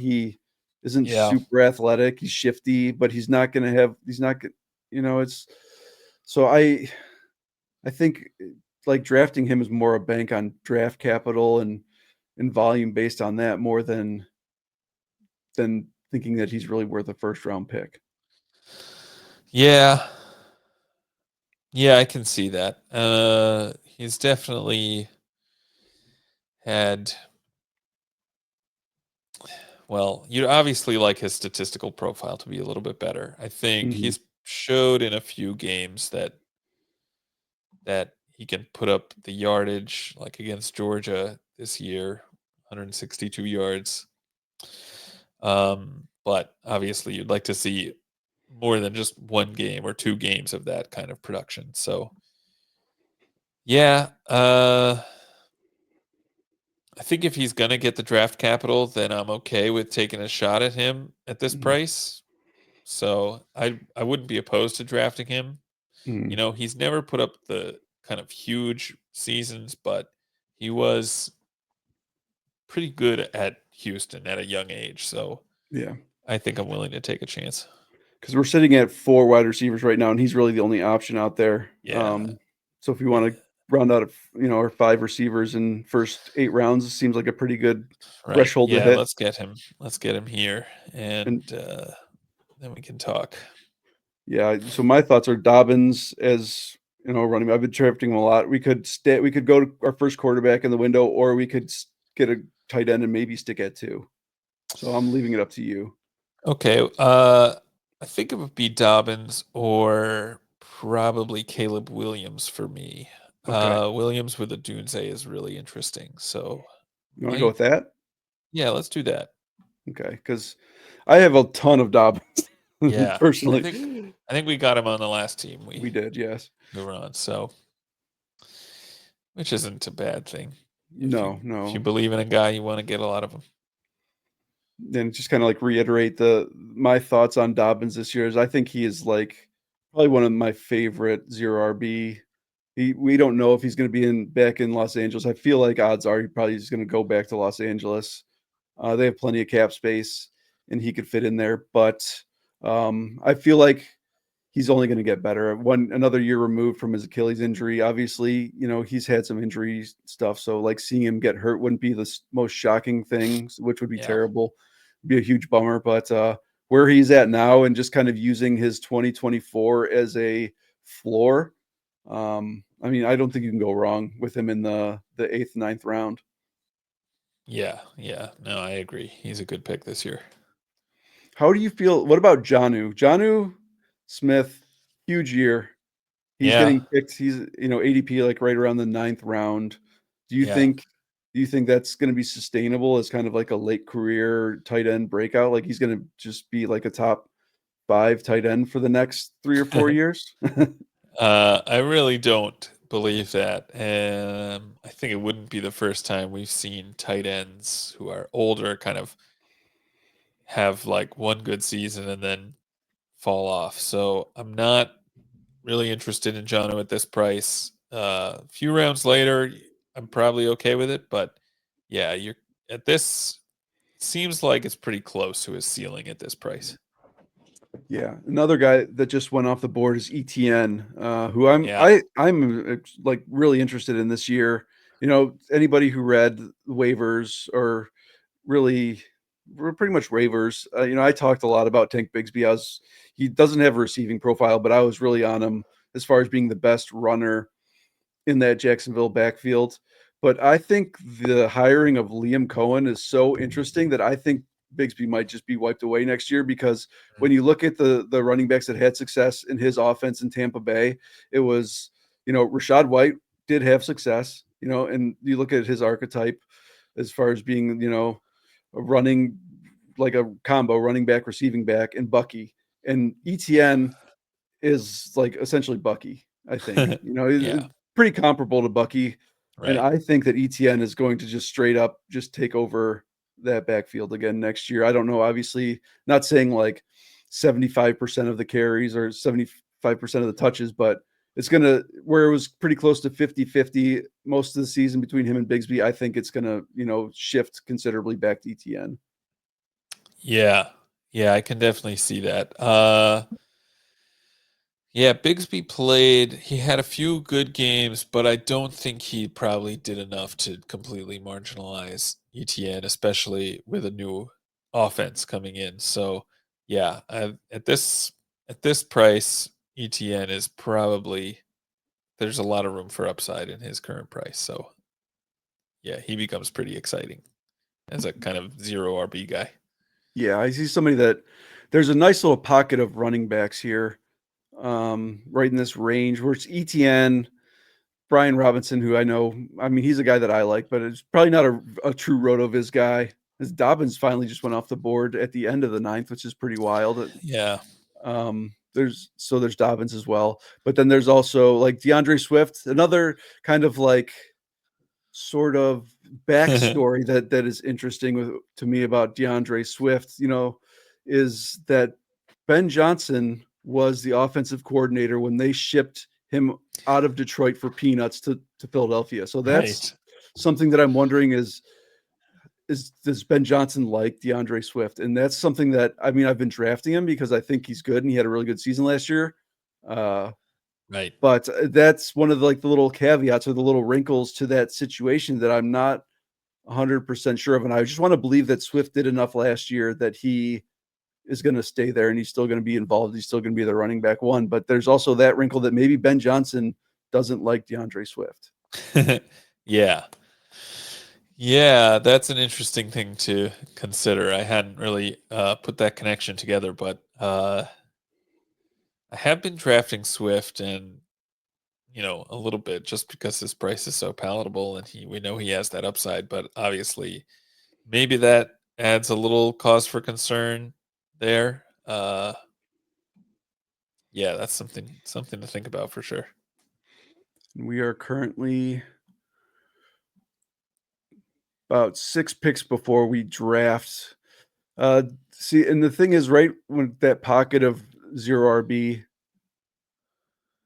isn't Yeah. super athletic. He's shifty, but he's not going to have. He's not. It's so I think like drafting him is more a bank on draft capital and volume based on that more than thinking that he's really worth a first round pick. Yeah. Yeah, I can see that. He's definitely had, well, you'd obviously like his statistical profile to be a little bit better. I think Mhm. he's showed in a few games that he can put up the yardage, like against Georgia this year, 162 yards. But obviously you'd like to see more than just one game or two games of that kind of production. So yeah, I think if he's gonna get the draft capital, then I'm okay with taking a shot at him at this Mhm. price. So I wouldn't be opposed to drafting him. You Mhm. know, he's never put up the kind of huge seasons, but he was pretty good at Houston at a young age. So Yeah. I think I'm willing to take a chance. Because we're sitting at 4 wide receivers right now, and he's really the only option out there. Yeah. So if we Yeah. want to round out, our 5 receivers in first 8 rounds, it seems like a pretty good Right. threshold to Yeah. hit. Let's get him. Let's get him here, And and then we can talk. yeah, so my thoughts are Dobbins as running. I've been drafting him a lot. We could go to our first quarterback in the window, or we could get a tight end and maybe stick at 2. So I'm leaving it up to you. Okay. I think it would be Dobbins or probably Caleb Williams for me. Okay, Williams with a Dunze is really interesting. So you want to go might, with that? yeah, let's do that. Okay, because I have a ton of Dobbins Yeah, personally. I think we got him on the last team We did, yes. we were on. So which isn't a bad thing. No, If you no. believe in a guy, you want to get a lot of them. Then just kind of like reiterate the my thoughts on Dobbins this year is I think he is like probably one of my favorite zero RB. We don't know if he's going to be back in Los Angeles. I feel like odds are he probably is going to go back to Los Angeles. They have plenty of cap space, and he could fit in there. But I feel like he's only going to get better. Another year removed from his Achilles injury. Obviously, he's had some injury stuff. So like seeing him get hurt wouldn't be the most shocking thing, which would be Yeah. terrible. Be a huge bummer. But where he's at now and just kind of using his 2024 as a floor. I mean, I don't think you can go wrong with him in the eighth, ninth round. Yeah. Yeah. No, I agree. He's a good pick this year. How do you feel? What about Janu? Janu Smith, huge year. He's Yeah. getting picked. He's ADP like right around the ninth round. Do you Yeah. think do you think that's going to be sustainable as kind of like a late career tight end breakout? Like he's going to just be like a top 5 tight end for the next 3 or 4 years? I really don't believe that. I think it wouldn't be the first time we've seen tight ends who are older kind of have like one good season and then fall off. So I'm not really interested in Jono at this price. A few rounds later, I'm probably okay with it. But yeah, you're at this. Seems like it's pretty close to his ceiling at this price. Yeah, another guy that just went off the board is ETN, who Yeah, I'm like really interested in this year. Anybody who read waivers or really we're pretty much waivers. I talked a lot about Tank Bigsby. He doesn't have a receiving profile, but I was really on him as far as being the best runner in that Jacksonville backfield. But I think the hiring of Liam Cohen is so interesting that I think Bigsby might just be wiped away next year because mm, when you look at the running backs that had success in his offense in Tampa Bay, it was, Rashad White did have success, and you look at his archetype as far as being, running like a combo running back, receiving back, and Bucky. And ETN is like essentially Bucky, I think. yeah, Pretty comparable to Bucky. And right. I think that ETN is going to just straight up just take over that backfield again next year. I don't know, obviously, not saying like 75% of the carries or 75% of the touches, but it's going to, where it was pretty close to 50-50 most of the season between him and Bigsby, I think it's going to, shift considerably back to ETN. Yeah. Yeah, I can definitely see that. Yeah, Bigsby played. He had a few good games, but I don't think he probably did enough to completely marginalize ETN, especially with a new offense coming in. So, yeah, at this price, ETN is probably there's a lot of room for upside in his current price. So, yeah, he becomes pretty exciting as a kind of zero RB guy. Yeah, I see somebody that there's a nice little pocket of running backs here, right in this range where it's ETN, Brian Robinson, who I know, I mean, he's a guy that I like, but it's probably not a true RotoViz guy. As Dobbins finally just went off the board at the end of the ninth, which is pretty wild. Yeah. There's Dobbins as well, but then there's also like DeAndre Swift, another kind of like sort of backstory that is interesting to me about DeAndre Swift, is that Ben Johnson was the offensive coordinator when they shipped him out of Detroit for peanuts to Philadelphia. So that's Right. something that I'm wondering is does Ben Johnson like DeAndre Swift? And that's something that I mean I've been drafting him because I think he's good and he had a really good season last year. Uh, Right. but that's one of the, like the little caveats or the little wrinkles to that situation that I'm not 100% sure of. And I just want to believe that Swift did enough last year that he is going to stay there and he's still going to be involved. He's still going to be the running back one. But there's also that wrinkle that maybe Ben Johnson doesn't like DeAndre Swift. Yeah. Yeah, that's an interesting thing to consider. I hadn't really put that connection together, but I have been drafting Swift, and a little bit just because his price is so palatable, and we know he has that upside. But obviously, maybe that adds a little cause for concern there. Yeah, that's something to think about for sure. We are currently about 6 picks before we draft. See, and the thing is, right when that pocket of zero RB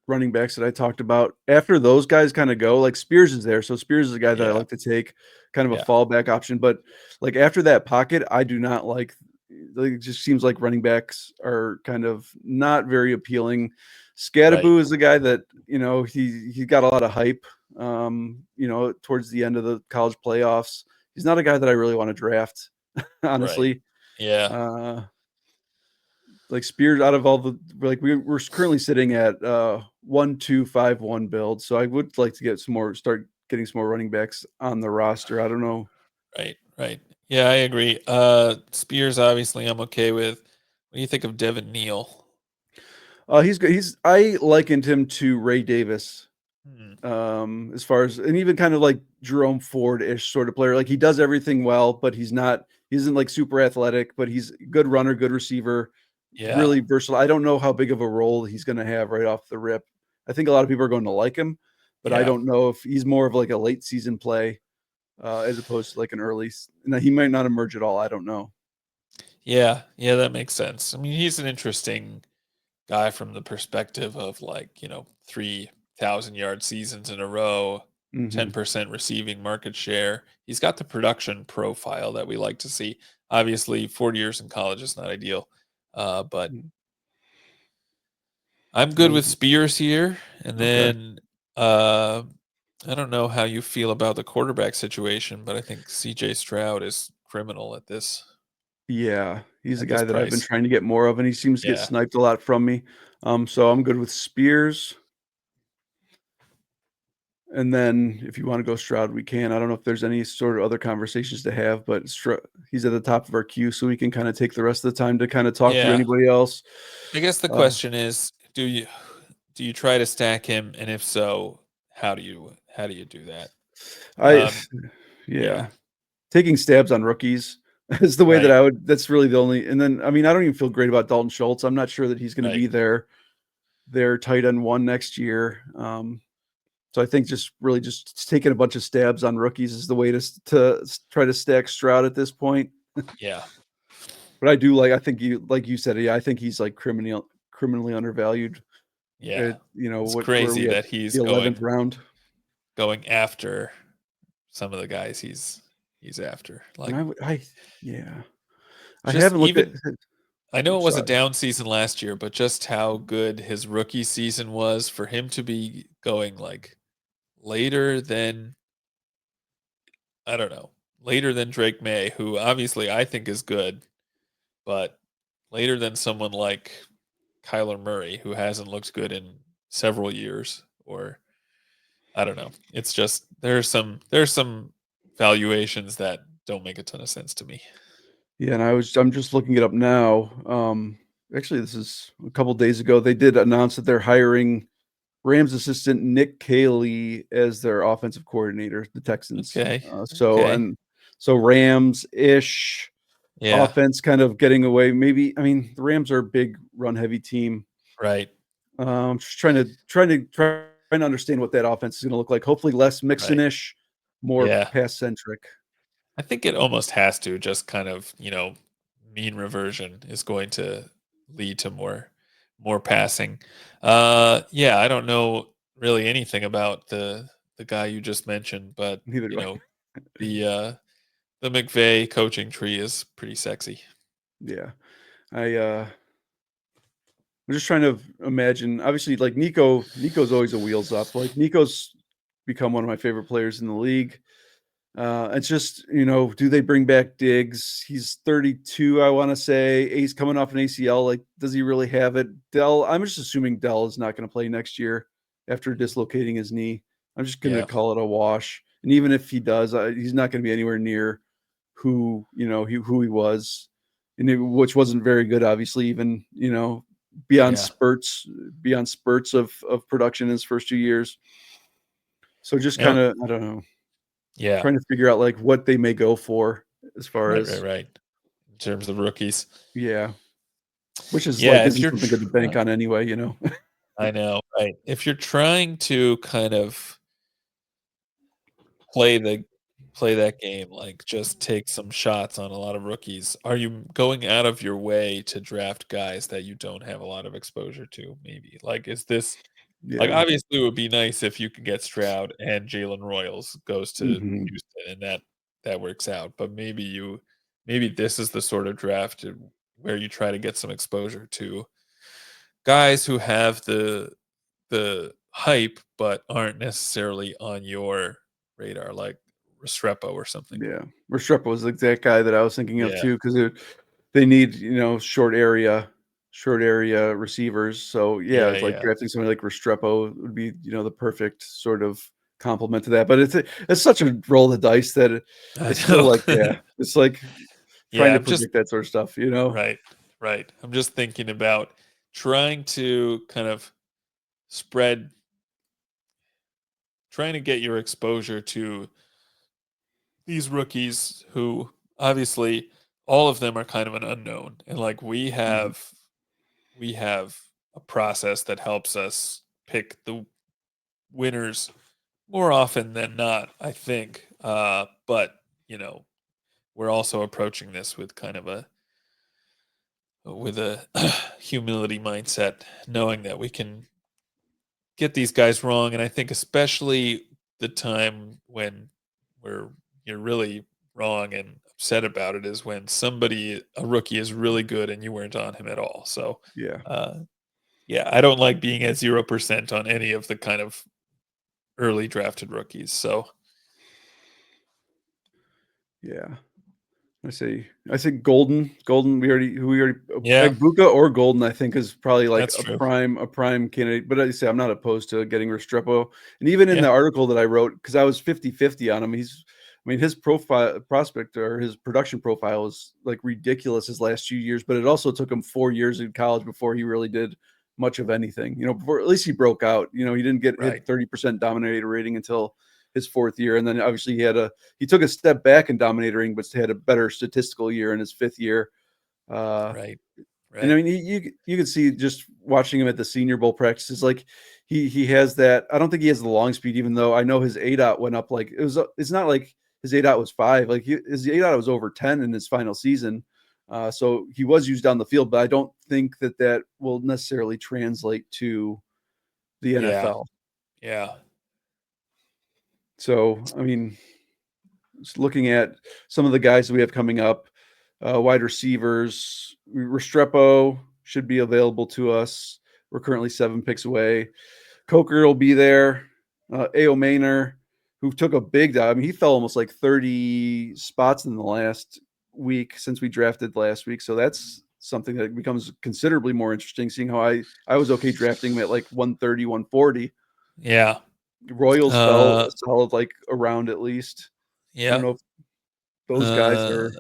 running backs that I talked about, after those guys kind of go, like Spears is there. So Spears is a guy that I Yeah, like to take, kind of a yeah, fallback option. But like after that pocket, I do not like it just seems like running backs are kind of not very appealing. right, Scadaboo is a guy that, he got a lot of hype towards the end of the college playoffs. He's not a guy that I really want to draft, right. honestly. Yeah, Uh like Spears out of all the like we're currently sitting at 1-2-5-1 build. So I would like to get start getting some more running backs on the roster. I don't know. right, right. Yeah, I agree. Spears, obviously, I'm okay with. What do you think of Devin Neal? He's good. I likened him to Ray Davis, Hmm. as far as and even kind of like Jerome Ford-ish sort of player. Like he does everything well, but he isn't like super athletic, but he's a good runner, good receiver, Yeah, really versatile. I don't know how big of a role he's going to have right off the rip. I think a lot of people are going to like him, but I yeah, don't know if he's more of like a late season play as opposed to like an and he might not emerge at all. I don't know. yeah, yeah. That makes sense. I mean, he's an interesting guy from the perspective of 3,000 yard seasons in a row, Hmm. 10% receiving market share. He's got the production profile that we like to see. Obviously, 40 years in college is not ideal, but I'm good with Spears here. And Okay. then uh, I don't know how you feel about the quarterback situation, but I think CJ Stroud is criminal Yeah, he's a at this guy that I've been price. trying to get more of, and he seems to get Yeah. sniped a lot from me. So I'm good with Spears. And then if you want to go Stroud, we can. I don't know if there's any sort of other conversations to have, but he's at the top of our queue, so we can kind of take the rest of the time to kind of talk through Yeah. anybody else. I guess the Uh, question is, do you try to stack him, and if so, how do you do that? I Um, yeah, yeah, taking stabs on rookies is the way that right, I would. That's really the only. And then I mean, I don't even feel great about Dalton Schultz. I'm not sure that he's going to right, be their tight end one next year. So I think just really just taking a bunch of stabs on rookies is the way to try to stack Stroud at this point. yeah, But I do I think you said, yeah, I think he's like criminally undervalued. yeah. It's Where are crazy we at that he's the 11th going round? going after some of the guys he's after. And Like, yeah. I Just haven't looked at. even I know it was a Sorry. down season last year, but just how good his rookie season was for him to be going, like, later than I don't know, later than Drake May, who obviously I think is good, but later than someone like Kyler Murray, who hasn't looked good in several years, or I don't know. It's just there's some valuations that don't make a ton of sense to me. Yeah, and I'm just looking it up now. Actually, this is a couple days ago. They did announce that they're hiring Rams assistant Nick Caley as their offensive coordinator, the Texans. Okay. So Okay. and so Rams-ish Yeah. offense kind of getting away. Maybe I mean the Rams are a big run heavy team. Right. Just trying to understand what that offense is going to look like. Hopefully less Right. Mixon-ish, more Yeah. pass centric. I think it almost has to just kind of, mean reversion is going to lead to more passing. Yeah, I don't know really anything about the guy you just mentioned, but Neither do I. the the McVay coaching tree is pretty sexy. Yeah, I'm just trying to imagine. Obviously, like Nico's always a wheels up. Like Nico's become one of my favorite players in the league. It's just, do they bring back Diggs? He's 32, I want to say. He's coming off an ACL. Like, does he really have it? Dell, I'm just assuming Dell is not going to play next year after dislocating his knee. I'm just going to Yeah. call it a wash. And even if he does, he's not going to be anywhere near who he was, which wasn't very good, obviously. Even beyond Yeah. spurts, beyond spurts of production in his first 2 years. So just Yeah. kind of, I don't know, Yeah. trying to figure out like what they may go for as far Right, right, as right. In terms of rookies. yeah, which is like Yeah, if isn't you're something good to bank on anyway. I know, right. If you're trying to kind of play the play that game, like, just take some shots on a lot of rookies, are you going out of your way to draft guys that you don't have a lot of exposure to, maybe? Like, is this like, Yeah. obviously, it would be nice if you could get Stroud and Jalen Royals goes to Mhm. Houston and that works out, but maybe this is the sort of draft where you try to get some exposure to guys who have the hype, but aren't necessarily on your radar, like Restrepo or something. Yeah. Restrepo was the exact guy that I was thinking of Yeah, too, because they need, short area receivers. So yeah, yeah, it's like yeah. drafting somebody like Restrepo would be, the perfect sort of complement to that. But it's such a roll of the dice that I it's still know. like, yeah, it's like trying Yeah, to I'm just predict that sort of stuff. right, right. I'm just thinking about trying to kind of spread, trying to get your exposure to these rookies who obviously all of them are kind of an unknown, and like Mhm. we have a process that helps us pick the winners more often than not, I think. But you know, we're also approaching this with kind of a humility mindset, knowing that we can get these guys wrong. And I think especially the time when we're you're really wrong and upset about it is when a rookie is really good and you weren't on him at all. So Yeah. uh, yeah, I don't like being at 0% on any of the kind of early drafted rookies. So Yeah. I say Golden. We already yeah, Egbuka or Golden. I think is probably like that's a true. prime candidate. But I say I'm not opposed to getting Restrepo. And even in Yeah, the article that I wrote, because I was 50-50 on him, his profile prospect or his production profile is like ridiculous his last few years. But it also took him 4 years in college before he really did much of anything. Before at least he broke out. He didn't get hit right. 30% dominator rating until his fourth year, and then obviously he took a step back in dominating, but had a better statistical year in his fifth year. Uh, Right. and I Right. mean, you could see just watching him at the Senior Bowl practices, like he has that. I don't think he has the long speed, even though I know his ADOT went up. Like it's not like his ADOT was 5. Like his ADOT was over 10 in his final season. So he was used down the field, but I don't think that will necessarily translate to the Yeah. NFL. Yeah. So I mean, just looking at some of the guys that we have coming up. wide receivers. Restrepo should be available to us. We're currently 7 picks away. Coker will be there. A.O. Maynor, who took a big dive. I mean, he fell almost like 30 spots in the last week since we drafted last week. So that's something that becomes considerably more interesting, seeing how I was okay drafting him at like 130, 140. Yeah. Royals fell Uh, a solid like around at least. I don't yeah. know if those guys Uh, are.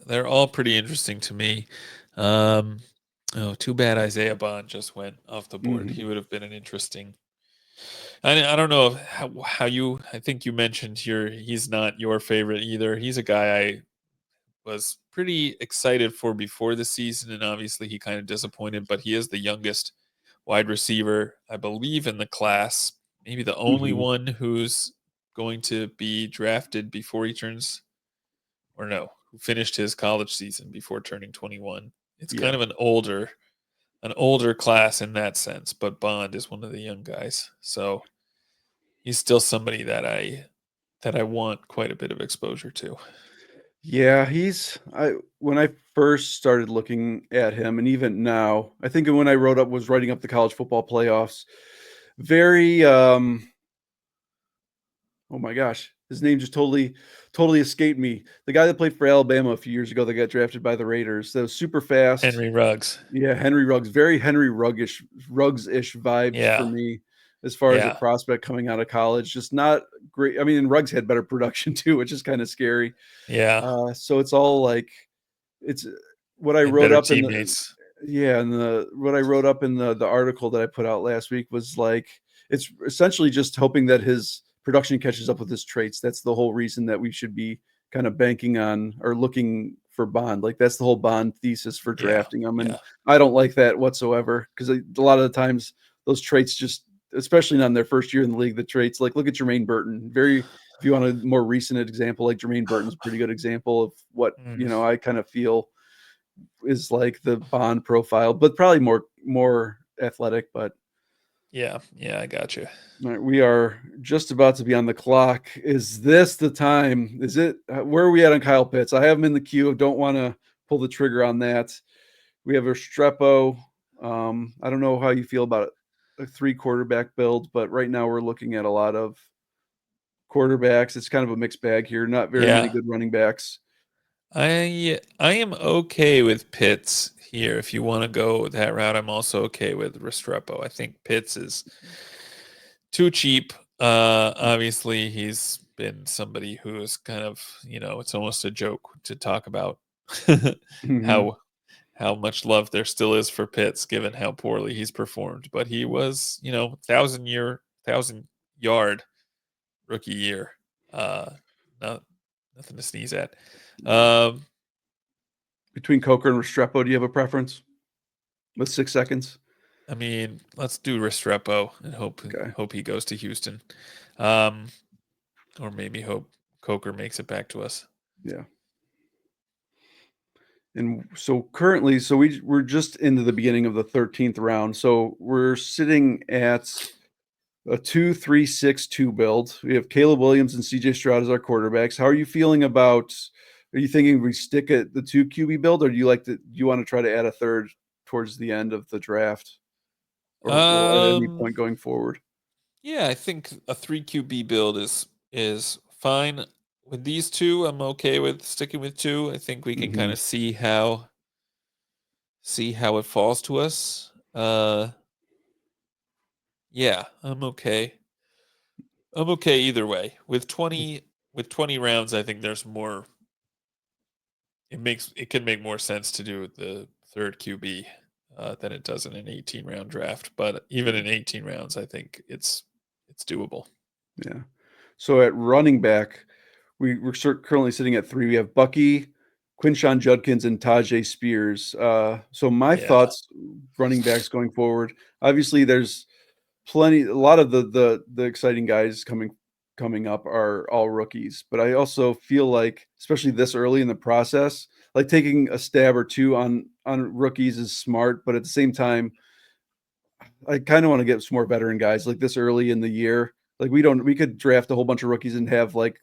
they're all pretty interesting to me. Um, oh, too bad Isaiah Bond just went off the board. He Mhm, would have been an interesting. I don't know how you. I think you mentioned here he's not your favorite either. He's a guy I was pretty excited for before the season, and obviously he kind of disappointed. But he is the youngest wide receiver, I believe, in the class. Maybe the only mhm. one who's going to be drafted before he turns, or no, who finished his college season before turning 21. It's Yeah. kind of an older class in that sense, but Bond is one of the young guys. So he's still somebody that I want quite a bit of exposure to. Yeah, I when I first started looking at him, and even now, I think when I was writing up the college football playoffs, very oh my gosh, his name just totally escaped me. The guy that played for Alabama a few years ago that got drafted by the Raiders. That was super fast. Henry Ruggs. Yeah, Henry Ruggs, very Henry Ruggs-ish vibes for Yeah. me as far as a Yeah. prospect coming out of college. Just not great. I mean, and Ruggs had better production too, which is kind of scary. Yeah. So it's all like it's what I And wrote better up in the teammates. yeah, and the what I wrote up in the article that I put out last week was like it's essentially just hoping that his production catches up with his traits. That's the whole reason that we should be kind of banking on or looking for Bond. Like that's the whole Bond thesis for Yeah. drafting him, and Yeah. I don't like that whatsoever because a lot of the times those traits just, especially not in their first year in the league, the traits like look at Jermaine Burton. Very, if you want a more recent example, like Jermaine Burton's a pretty good example of what Mm. I kind of feel is like the Bond profile, but probably more athletic. But Yeah. Yeah. I got you. we are just about to be on the clock. Is this the time? Is it? Where are we at on Kyle Pitts? I have him in the queue. Don't want to pull the trigger on that. We have a Strepo. I don't know how you feel about a 3 quarterback build, but right now we're looking at a lot of quarterbacks. It's kind of a mixed bag here. Not very many Yeah. good running backs. I am okay with Pitts here. If you want to go that route, I'm also okay with Restrepo. I think Pitts is too cheap. Obviously, he's been somebody who is kind of, it's almost a joke to talk about Mhm. how how much love there still is for Pitts, given how poorly he's performed. But he was, 1,000 yard rookie year. Not nothing to sneeze at. Um, Between Coker and Restrepo, do you have a preference with 6 seconds? I mean, let's do Restrepo and hope Okay. hope he goes to Houston, um, or maybe hope Coker makes it back to us. Yeah. And so currently, so we're just into the beginning of the 13th round. So we're sitting at a 2-3-6-2 build. We have Caleb Williams and CJ Stroud as our quarterbacks. How are you feeling about, are you thinking we stick at the 2 QB build, or do you want to try to add a third towards the end of the draft or well, at any Um, point going forward? yeah, I think a 3 QB build is fine. With these two, I'm okay with sticking with two. I think we can kind Mhm. of see how it falls to us. Yeah, I'm okay. I'm okay either way. With 20 rounds, I think there's more. It can make more sense to do the third QB than it does in an 18 round draft. But even Yeah. in 18 rounds, I think it's doable. Yeah. So at running back, we're currently sitting at 3. We have Bucky, Quinshawn Judkins, and Tajay Spears. So my Yeah, thoughts running backs going forward. Obviously, there's a lot of the exciting guys coming up are all rookies, but I also feel like, especially this early in the process, like taking a stab or two on rookies is smart, but at the same time, I kind of want to get some more veteran guys like this early in the year. Like we could draft a whole bunch of rookies and have like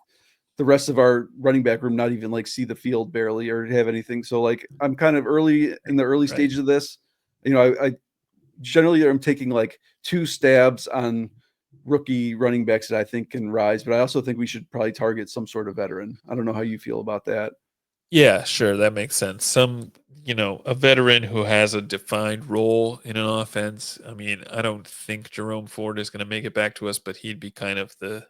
the rest of our running back room not even like see the field barely or have anything. So like I'm kind of early in the early Right. stages of this. I generally am taking like 2 stabs on rookie running backs that I think can rise, but I also think we should probably target some sort of veteran. I don't know how you feel about that. Yeah, sure, that makes sense. A veteran who has a defined role in an offense. I mean, I don't think Jerome Ford is going to make it back to us, but he'd be kind of the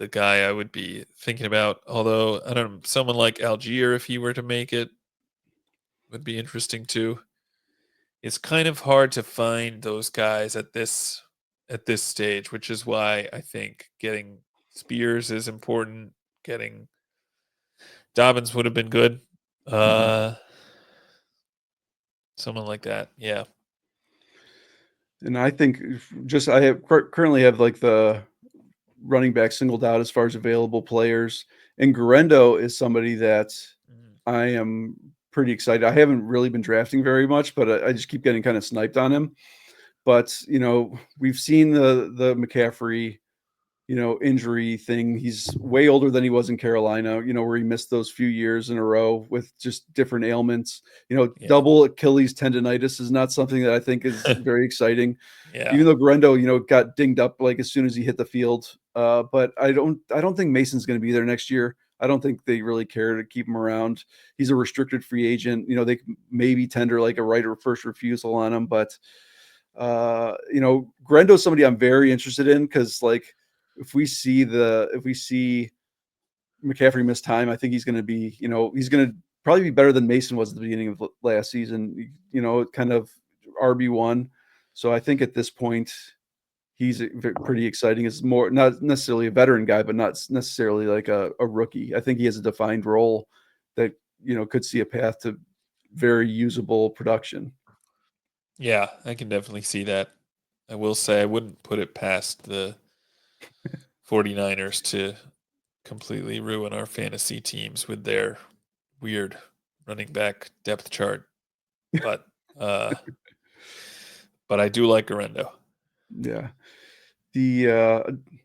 guy I would be thinking about. Although I don't know, someone like Algier, if he were to make it, would be interesting too. It's kind of hard to find those guys at this stage, which is why I think getting Spears is important. Getting Dobbins would have been good. Mhm. Uh, Someone like that. Yeah. And I think just I have currently have like the running back singled out as far as available players, and Garendo is somebody that Mhm. I am pretty excited. I haven't really been drafting very much, but I just keep getting kind of sniped on him. But we've seen the McCaffrey injury thing. He's way older than he was in Carolina, where he missed those few years in a row with just different ailments. Yeah. Double Achilles tendonitis is not something that I think is very exciting. Yeah. Even though Garendo, got dinged up like as soon as he hit the field. But I don't think Mason's going to be there next year. I don't think they really care to keep him around. He's a restricted free agent. They could maybe tender like a right of first refusal on him, but Grendo's somebody I'm very interested in because like if we see McCaffrey miss time, I think he's going to be, he's going to probably be better than Mason was at the beginning of last season. Kind of RB1. So I think at this point he's pretty exciting. It's more not necessarily a veteran guy, but not necessarily like a rookie. I think he has a defined role that could see a path to very usable production. Yeah, I can definitely see that. I will say I wouldn't put it past the 49ers to completely ruin our fantasy teams with their weird running back depth chart. But uh but I do like Garendo. Yeah. The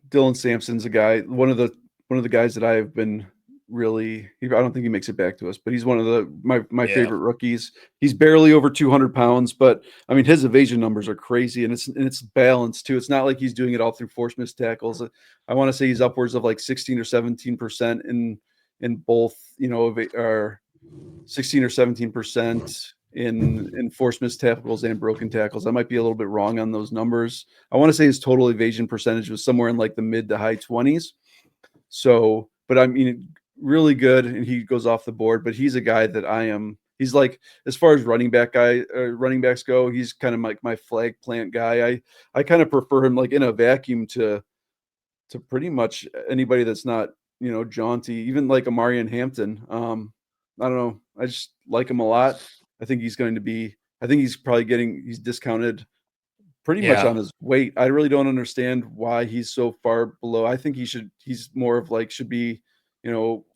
Dylan Sampson's a guy, one of the guys that I have been really. I don't think he makes it back to us, but he's one of my Yeah. favorite rookies. He's barely over 200 pounds, but I mean his evasion numbers are crazy, and it's balanced too. It's not like he's doing it all through force missed tackles. I want to say he's upwards of like 16 or 17% in both, or 16 or 17% in forced missed tackles and broken tackles. I might be a little bit wrong on those numbers. I want to say his total evasion percentage was somewhere in like the mid to high 20s. So, but I mean, really good, and he goes off the board. But he's a guy that I am. He's like, as far as running backs go, he's kind of like my flag plant guy. I kind of prefer him like in a vacuum to pretty much anybody that's not, jaunty, even like Amarian Hampton. I don't know. I just like him a lot. I think he's discounted pretty much Yeah. on his weight. I really don't understand why he's so far below. I think he's more of like should be, you know,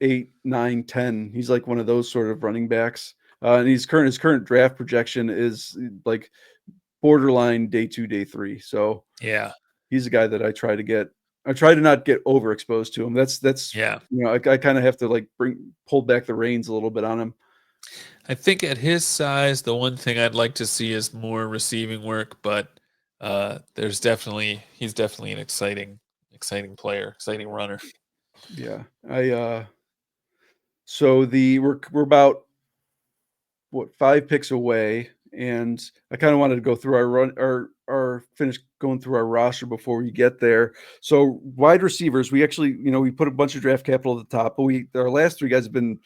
8, 9, 10. He's like one of those sort of running backs. And his current draft projection is like borderline day 2, day 3. So Yeah. he's a guy that I try to not get overexposed to him. That's Yeah. I kind of have to like pull back the reins a little bit on him. I think at his size, the one thing I'd like to see is more receiving work, but he's definitely an exciting player, exciting runner. Yeah. So we're about what 5 picks away, and I kind of wanted to go through our finish going through our roster before we get there. So wide receivers, we actually, we put a bunch of draft capital at the top, but our last 3 guys have been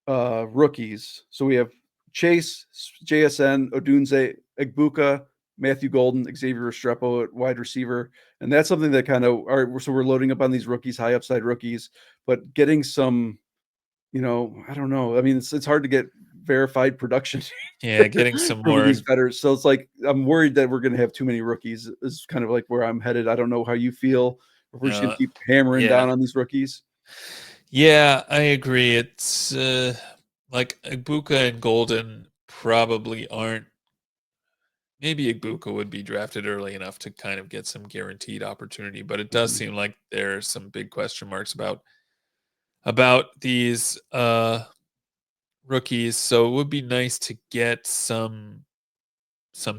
rookies. So we have Chase, JSN, Odunze, Egbuka, Matthew Golden, Xavier Restrepo at wide receiver. And that's something that kind of so we're loading up on these rookies, high upside rookies, but getting some, I don't know. I mean, it's hard to get verified production Yeah, getting some from more. these veterans. So it's like I'm worried that we're going to have too many rookies. Is kind of like where I'm headed. I don't know how you feel. If we're just going Uh, to keep hammering yeah, down on these rookies. yeah, I agree. It's like Ibuka and Golden probably aren't maybe Ibuka would be drafted early enough to kind of get some guaranteed opportunity, but it does Mhm. seem like there's some big question marks about these rookies. So it would be nice to get some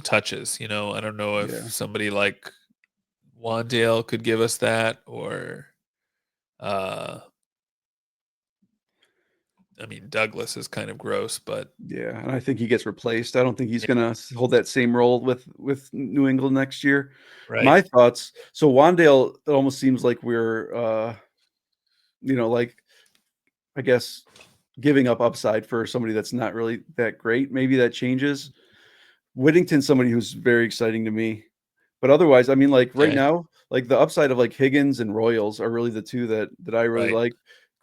touches. I don't know if Yeah. somebody like Wandale could give us that, or uh, I mean Douglas is kind of gross, but Yeah, and I think he gets replaced. I don't think he's yeah, gonna hold that same role with New England next year. right, My thoughts. So Wandale, it almost seems like we're, like I guess giving up upside for somebody that's not really that great. Maybe that changes. Whittington's somebody who's very exciting to me. But otherwise, I mean, like right okay, now, like the upside of like Higgins and Royals are really the two that I really right. like.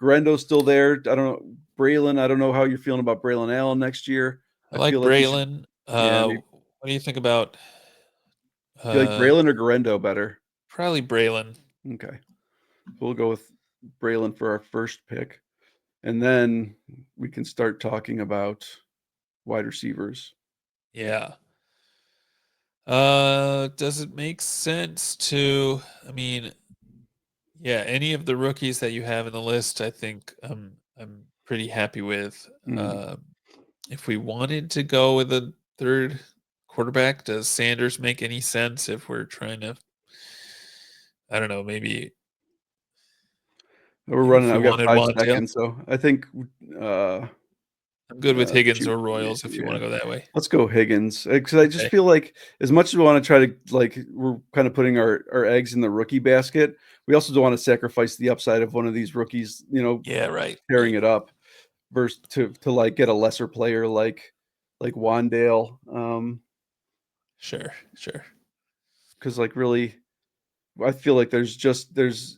Grendo's still there. I don't know. Braylon, I don't know how you're feeling about Braylon Allen next year. I I feel like like we should, Braylon. yeah, maybe What do you think about do you like uh, Braylon or Grendo better? probably Braylon? Okay. We'll go with Braylon for our first pick. And then we can start talking about wide receivers. Yeah. Does it make sense to? I mean, yeah, any of the rookies that you have in the list, I think I'm pretty happy with. Mhm. If we wanted to go with a third quarterback, does Sanders make any sense if we're trying to, I don't know, maybe We're if running we out. We got wanted 5 Wandale? seconds, so I think, uh, I'm good with Higgins shoot, or Royals if you want yeah. to go that way. Let's go Higgins, because I just Okay. feel like as much as we wanna try to like, we're kinda putting our eggs in the rookie basket, we also don't wanna sacrifice the upside of one of these rookies, Yeah, right, tearing right. it up versus to, like, get a lesser player like Wandale, Sure, sure. because like, really, I feel like there's just as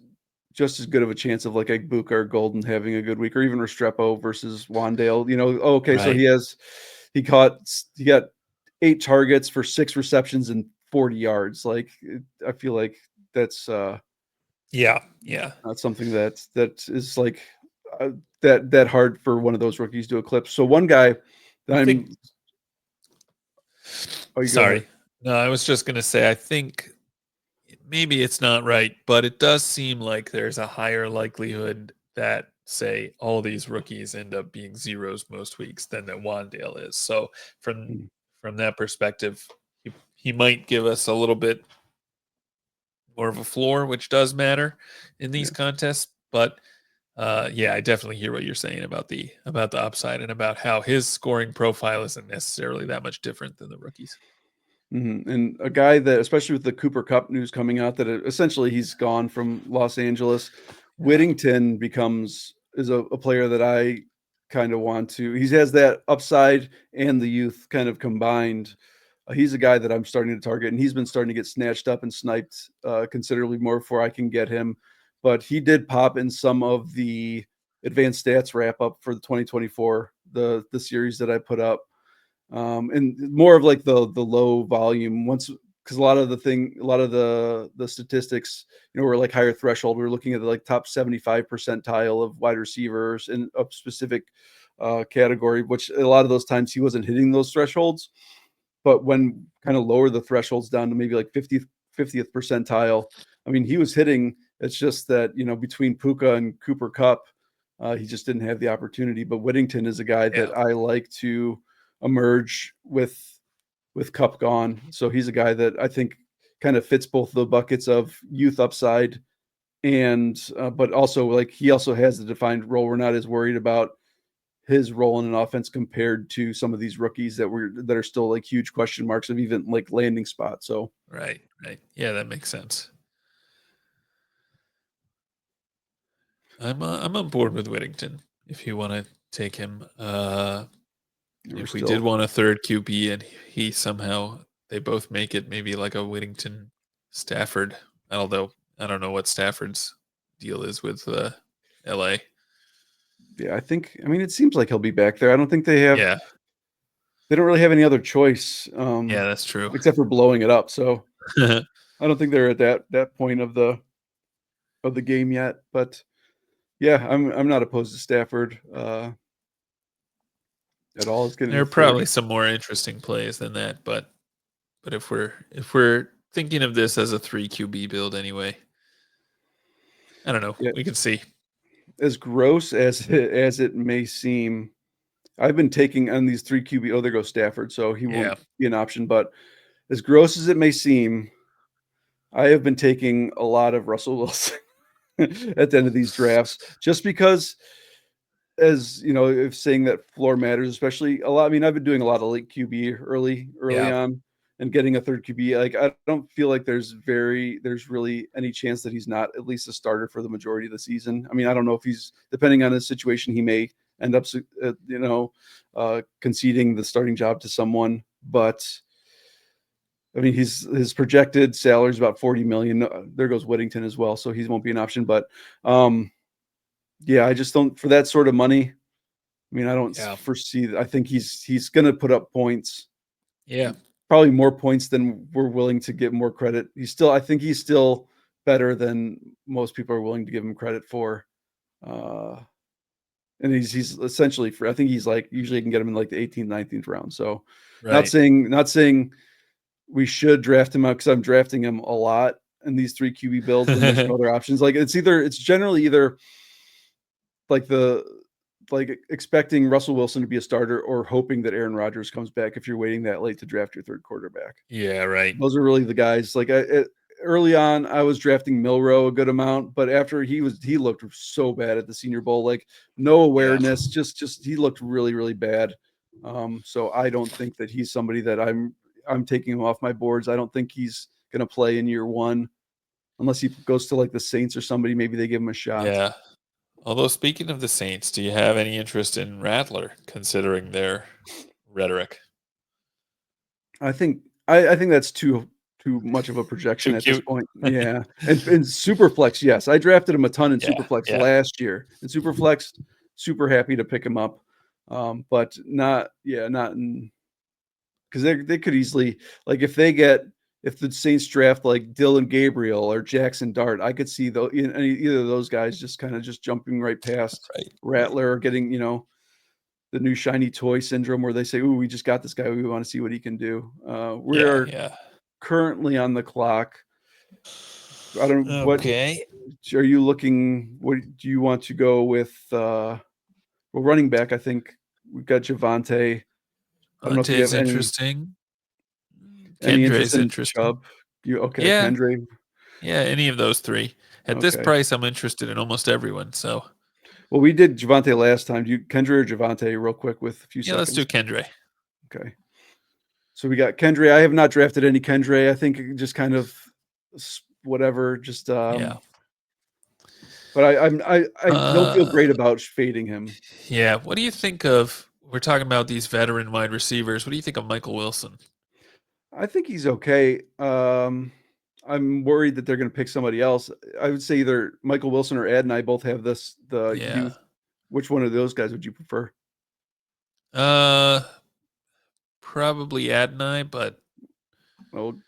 good of a chance of, like, Egbuka or Golden having a good week or even Restrepo versus Wandale, oh, okay, so Right. he got 8 targets for 6 receptions and 40 yards, like, I feel like that's, Yeah, yeah. not something that is, like, uh, that hard for one of those rookies to eclipse. So one guy that I I'm think Oh, you go ahead. sorry. No, I was just gonna say I think maybe it's not right, but it does seem like there's a higher likelihood that, say, all these rookies end up being zeros most weeks than that Wandale is. So from Mm, from that perspective, he might give us a little bit more of a floor, which does matter in these yeah. contests. But yeah, I definitely hear what you're saying about the upside and about how his scoring profile isn't necessarily that much different than the rookies. Mhm, and a guy that especially with the Cooper Cup news coming out that, essentially he's gone from Los Angeles, Yeah. Whittington becomes is a player that I kinda want to he has that upside and the youth kind of combined. He's a guy that I'm starting to target, and he's been starting to get snatched up and sniped, considerably more before I can get him, but he did pop in some of the advanced stats wrap up for the 2024, the series that I put up. And more of like the low volume once because a lot of the statistics, were like higher threshold. We were looking at the like top 75 percentile of wide receivers in a specific category, which a lot of those times he wasn't hitting those thresholds. But when kind of lower the thresholds down to maybe like 50th percentile, I mean, he was hitting. It's just that, between Puka and Cooper Cup, he just didn't have the opportunity. But Whittington is a guy Yeah. that I like to emerge with Cup gone. So he's a guy that I think kind of fits both the buckets of youth upside and but also like he also has the defined role. We're not as worried about his role in an offense compared to some of these rookies that are still like huge question marks of even like landing spots. So Right. Right. Yeah, that makes sense. I'm on board with Whittington if you want to take him. we're If we did still want a third QB and he somehow they both make it, maybe like a Whittington Stafford. Although I don't know what Stafford's deal is with LA. yeah, I mean it seems like he'll be back there. I don't think Yeah. they don't really have any other choice Yeah, that's true. except for blowing it up. So I don't think they're at that point of the game yet, but yeah, I'm not opposed to Stafford, at all. It's There getting are third. probably some more interesting plays than that, but But if we're thinking of this as a 3 QB build anyway, I don't know. Yeah, We can see. as gross as it may seem, I've been taking on these 3 QB. Oh, there goes Stafford, so he Yeah. won't be an option. But as gross as it may seem, I have been taking a lot of Russell Wilson at the end of these drafts, just because, as you know, if saying that floor matters, especially a lot. I mean, I've been doing a lot of late QB early Yeah. on, and getting a third QB. Like, I don't feel like there's really any chance that he's not at least a starter for the majority of the season. I mean, I don't know if he's, depending on his situation, he may end up, conceding the starting job to someone. But I mean, his projected salary is about 40 million. There goes Whittington as well, so he won't be an option. But yeah, I just don't, for that sort of money. I mean, I don't Yeah. foresee. I think he's going to put up points, Yeah. probably more points than we're willing to give more credit. I think he's still better than most people are willing to give him credit for. And he's essentially for. I think he's like, usually you can get him in like the 18th, 19th round. So Right. not saying we should draft him out, because I'm drafting him a lot in these 3 QB builds when there's no other options. Like, it's generally either like expecting Russell Wilson to be a starter, or hoping that Aaron Rodgers comes back if you're waiting that late to draft your third quarterback. Yeah. Right. Those are really the guys. Like, early on, I was drafting Milrow a good amount, but after he looked so bad at the Senior Bowl, like no awareness, just he looked really, really bad. So I don't think that he's somebody that I'm taking him off my boards. I don't think he's going to play in year one, unless he goes to like the Saints or somebody. Maybe they give him a shot. Yeah. Although speaking of the Saints, do you have any interest in Rattler, considering their rhetoric? I think that's too much of a projection Too at this cute. point. Yeah, and Superflex, yes, I drafted him a ton in Yeah. Superflex Yeah. last year. In Superflex, super happy to pick him up, but not in, because they could easily, like, if the Saints draft like Dylan Gabriel or Jackson Dart, I could see either of those guys just kind of just jumping right past Right. Right. Rattler, or getting the new shiny toy syndrome, where they say, "Ooh, we just got this guy. We want to see what he can do." We Yeah. are Yeah. currently on the clock. I don't. What Okay. are you looking? What do you want to go with? Well, running back, I think we've got Javante. I don't know if you Monte's have interesting. any interest Kendre's in interesting. Chubb. You okay, Yeah. Kendre? Yeah. Any of those three. At this Okay. price, I'm interested in almost everyone. So Well, we did Javante last time. Do you Kendre or Javante, real quick, with a few yeah, let's do seconds? Kendre. Okay. So we got Kendre. I have not drafted any Kendre. I think just kind of whatever. Just Yeah. but I don't feel great about fading him. Yeah. What do you think of? We're talking about these veteran wide receivers. What do you think of Michael Wilson? I think he's okay. I'm worried that they're going to pick somebody else. I would say either Michael Wilson or Ed and I both have the Yeah. youth. Which one of those guys would you prefer? Uh, Probably Adonai, but Oh,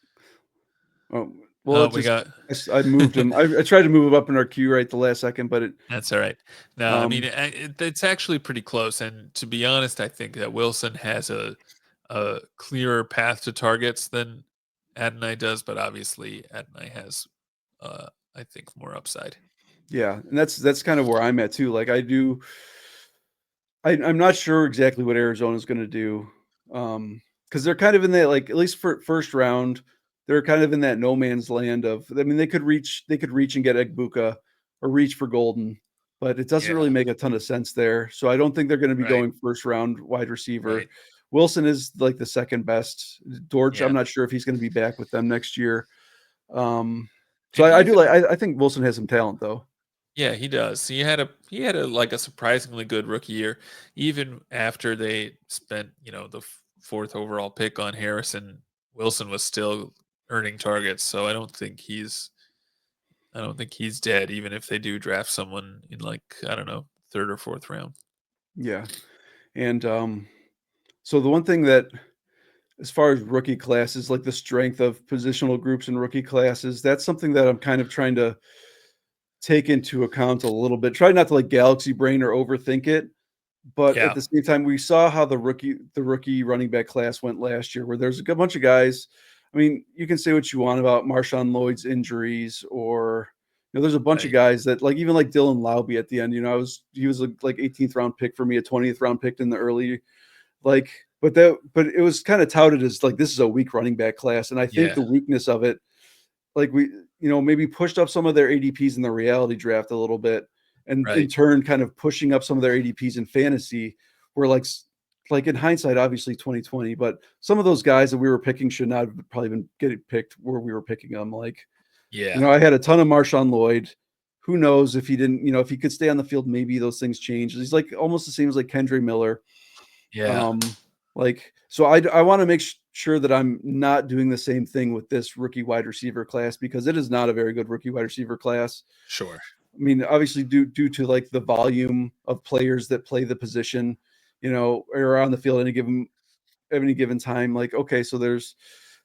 oh well, it we just got. I moved him. I tried to move him up in our queue right the last second, but That's all right. No, I mean um it's actually pretty close. And to be honest, I think that Wilson has a clearer path to targets than Adonai does, but obviously Adonai has, I think, more upside. yeah, and that's kind of where I'm at too. Like, I'm not sure exactly what Arizona's going to do, because they're kind of in that, like, at least for first round, they're kind of in that no man's land of. I mean, they could reach and get Egbuka, or reach for Golden, but it doesn't Yeah. really make a ton of sense there. So I don't think they're going to be Right. going first round wide receiver. Right. Wilson is like the second best. Dortch, I'm Yeah. not sure if he's going to be back with them next year. So And I do even like. I think Wilson has some talent, though. yeah, he does. He had a like a surprisingly good rookie year, even after they spent the fourth overall pick on Harrison. Wilson was still earning targets, so I don't think he's dead, even if they do draft someone in, like, I don't know, third or fourth round. Yeah, and so the one thing that, as far as rookie classes, like the strength of positional groups and rookie classes, that's something that I'm kind of trying to take into account a little bit. Try not to like galaxy brain or overthink it, but at Yeah, the same time, we saw how the rookie running back class went last year, where there's a good bunch of guys. I mean, you can say what you want about Marshawn Lloyd's injuries, or there's a bunch of Right. guys that even like Dylan Laube at the end. He was a like 18th round pick for me, a 20th round pick in the early like, but it was kind of touted as like this is a weak running back class, and I think Yeah. the weakness of it, like maybe pushed up some of their ADPs in the reality draft a little bit, and in Right. turn kind of pushing up some of their ADPs in fantasy, where like in hindsight, obviously 2020, but some of those guys that we were picking should not have probably been getting picked where we were picking them. Like, Yeah. I had a ton of Marshawn Lloyd. Who knows if he didn't, if he could stay on the field, maybe those things change. He's like almost the same as like Kendre Miller. Yeah. Like, so I want to make sure that I'm not doing the same thing with this rookie wide receiver class, because it is not a very good rookie wide receiver class. Sure. I mean, obviously due to like the volume of players that play the position, or on the field any given time. Like, okay, so there's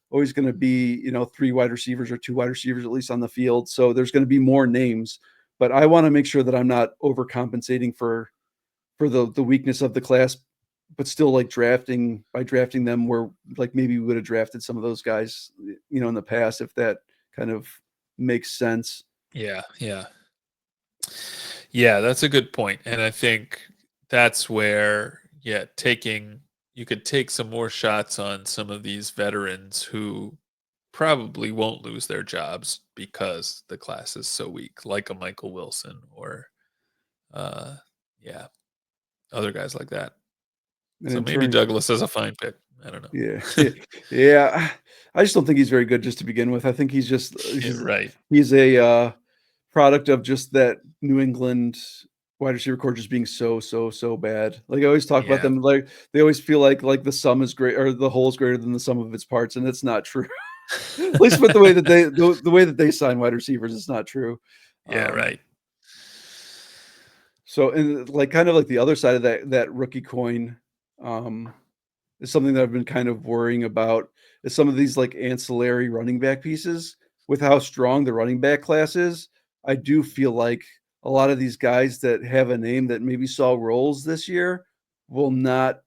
always going to be, three wide receivers or two wide receivers at least on the field. So there's going to be more names, but I want to make sure that I'm not overcompensating for the weakness of the class, but still like drafting them where like maybe we would have drafted some of those guys, in the past, if that kind of makes sense. Yeah. Yeah. Yeah, that's a good point. And I think that's where, yeah, you could take some more shots on some of these veterans who probably won't lose their jobs because the class is so weak, like a Michael Wilson or, uh, yeah, other guys like that. And So in maybe turn, Douglas is a fine pick. I don't yeah, know. yeah. I just don't think he's very good just to begin with. I think Yeah, right. he's a product of just that New England wide receiver core just being so bad. Like I always talk about Yeah. them, like they always feel like the sum is great or the whole is greater than the sum of its parts, and it's not true. At least with the way that the way that they sign wide receivers, it's not true. Yeah, Um, right. so and like kind of like the other side of that rookie coin, um, is something that I've been kind of worrying about, is some of these like ancillary running back pieces. With how strong the running back class is, I do feel like a lot of these guys that have a name that maybe saw roles this year will not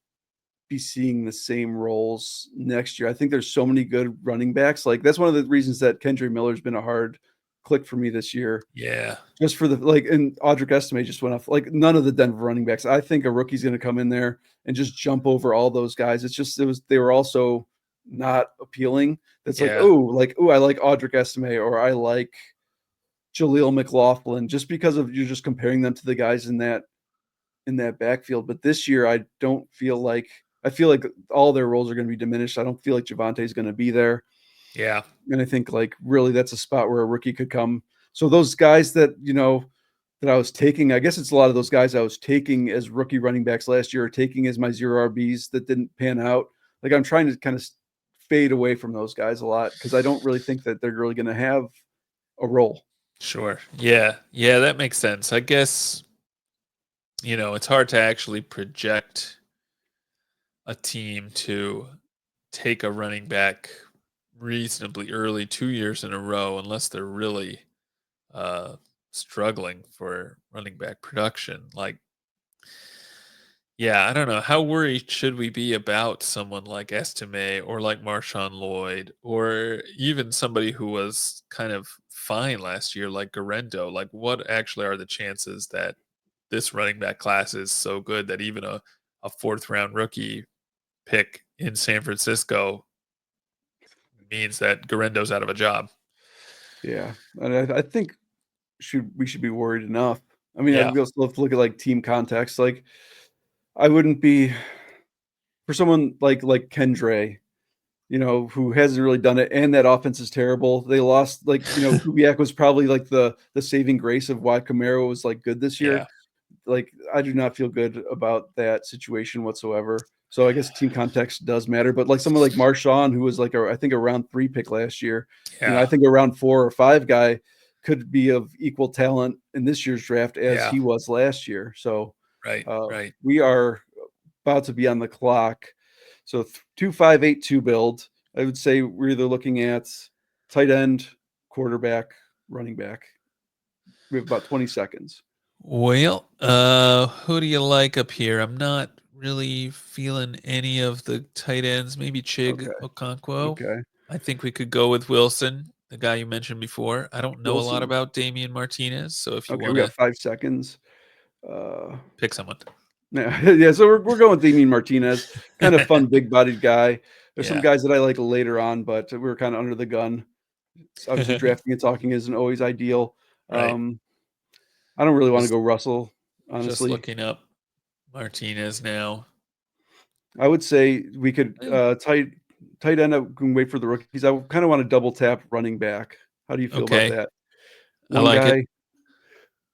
be seeing the same roles next year. I think there's so many good running backs. Like that's one of the reasons that Kendre Miller's been a hard click for me this year. Yeah. Just for the like, and Audric Estime just went off. Like none of the Denver running backs. I think a rookie's going to come in there and just jump over all those guys. They were also not appealing. That's Yeah. I like Audric Estime, or I like Jaleel McLaughlin, just because of you're just comparing them to the guys in that backfield. But this year, I feel like all their roles are going to be diminished. I don't feel like Javonte is going to be there, Yeah. and I think like really that's a spot where a rookie could come. So those guys that that I was taking, I guess it's a lot of those guys I was taking as rookie running backs last year, or taking as my zero RBs that didn't pan out. Like I'm trying to kind of fade away from those guys a lot, because I don't really think that they're really going to have a role. Sure. Yeah. Yeah, that makes sense. I guess, it's hard to actually project a team to take a running back reasonably early 2 years in a row unless they're really uh, struggling for running back production. Like, yeah, I don't know. How worried should we be about someone like Estime or like Marshawn Lloyd or even somebody who was kind of fine last year like Garendo? Like, what actually are the chances that this running back class is so good that even a fourth round rookie pick in San Francisco means that Garendo's out of a job? Yeah, and I think we should be worried enough. I mean, Yeah. we also have to look at like team context. Like I wouldn't be, for someone like Kendre, who hasn't really done it, and that offense is terrible. They lost, like, Kubiak was probably like the saving grace of why Camaro was like good this Yeah. year. Like I do not feel good about that situation whatsoever. So I guess team context does matter. But like someone like Marshawn, who was like I think a round 3 pick last year, I Yeah. think a round 4 or 5 guy could be of equal talent in this year's draft as Yeah. he was last year. So Right. Right. we are about to be on the clock. So 2582 build. I would say we're either looking at tight end, quarterback, running back. We have about 20 seconds. Well, who do you like up here? I'm not really feeling any of the tight ends. Maybe Chig Okay. Okonkwo. Okay. I think we could go with Wilson, the guy you mentioned before. I don't know a lot Wilson. about Damian Martinez, so if you Okay, we want got to 5 seconds. Uh, pick someone. yeah, yeah, so we're going with Damian Martinez. Kind of fun, big-bodied guy. There's some Yeah. guys that I like later on, but we were kinda under the gun. Obviously, drafting and talking isn't always ideal. Right. Um, I don't really wanna Just go Russell, just honestly. looking up Martinez now. I would say we could, Eh, tight end, I can wait for the rookies. I kinda wanna double tap running back. How do you feel about okay. that? I One like it. guy,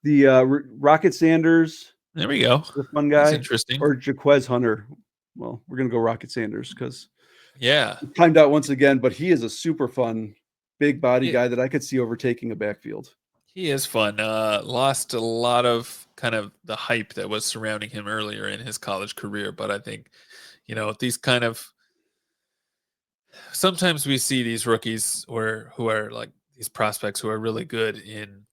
the, Rocket Sanders, There we go. the fun He's guy, interesting. or Jaquez Hunter. Well, we're gonna go Rocket Sanders because Yeah. he timed out once again, but he is a super fun, big body He, guy that I could see overtaking a backfield. he is fun. Lost a lot of kind of the hype that was surrounding him earlier in his college career, but I think, these kind of sometimes we see these rookies or who are like these prospects who are really good in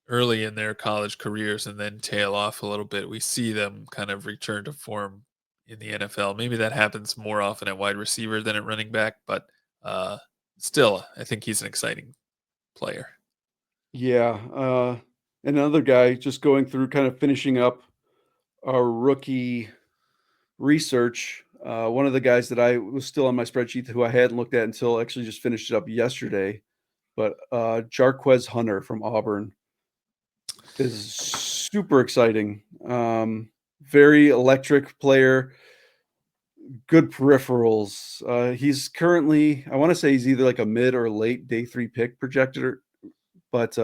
early in their college careers and then tail off a little bit. We see them kind of return to form in the NFL. Maybe that happens more often at wide receiver than at running back, but uh, still, I think he's an exciting player. Yeah, another guy just going through kind of finishing up our rookie research. One of the guys that I was still on my spreadsheet who I hadn't looked at until actually just finished it up yesterday, but Jarquez Hunter from Auburn is super exciting. Very electric player, good peripherals. He's currently, I want to say he's either like a mid or late day 3 pick projected, but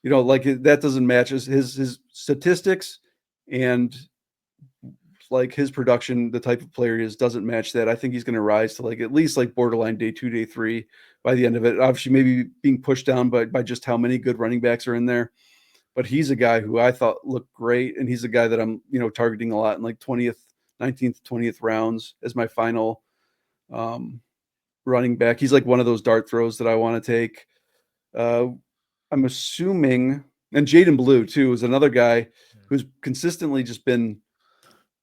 like that doesn't match his statistics and like his production, the type of player he is, doesn't match that. I think he's going to rise to like at least like borderline day 2, day 3 by the end of it. Obviously, maybe being pushed down by just how many good running backs are in there. But he's a guy who I thought looked great, and he's a guy that I'm targeting a lot in like 20th, 19th, 20th rounds as my final um, running back. He's like one of those dart throws that I want to take. Uh, I'm assuming, and Jaden Blue too is another guy who's consistently just been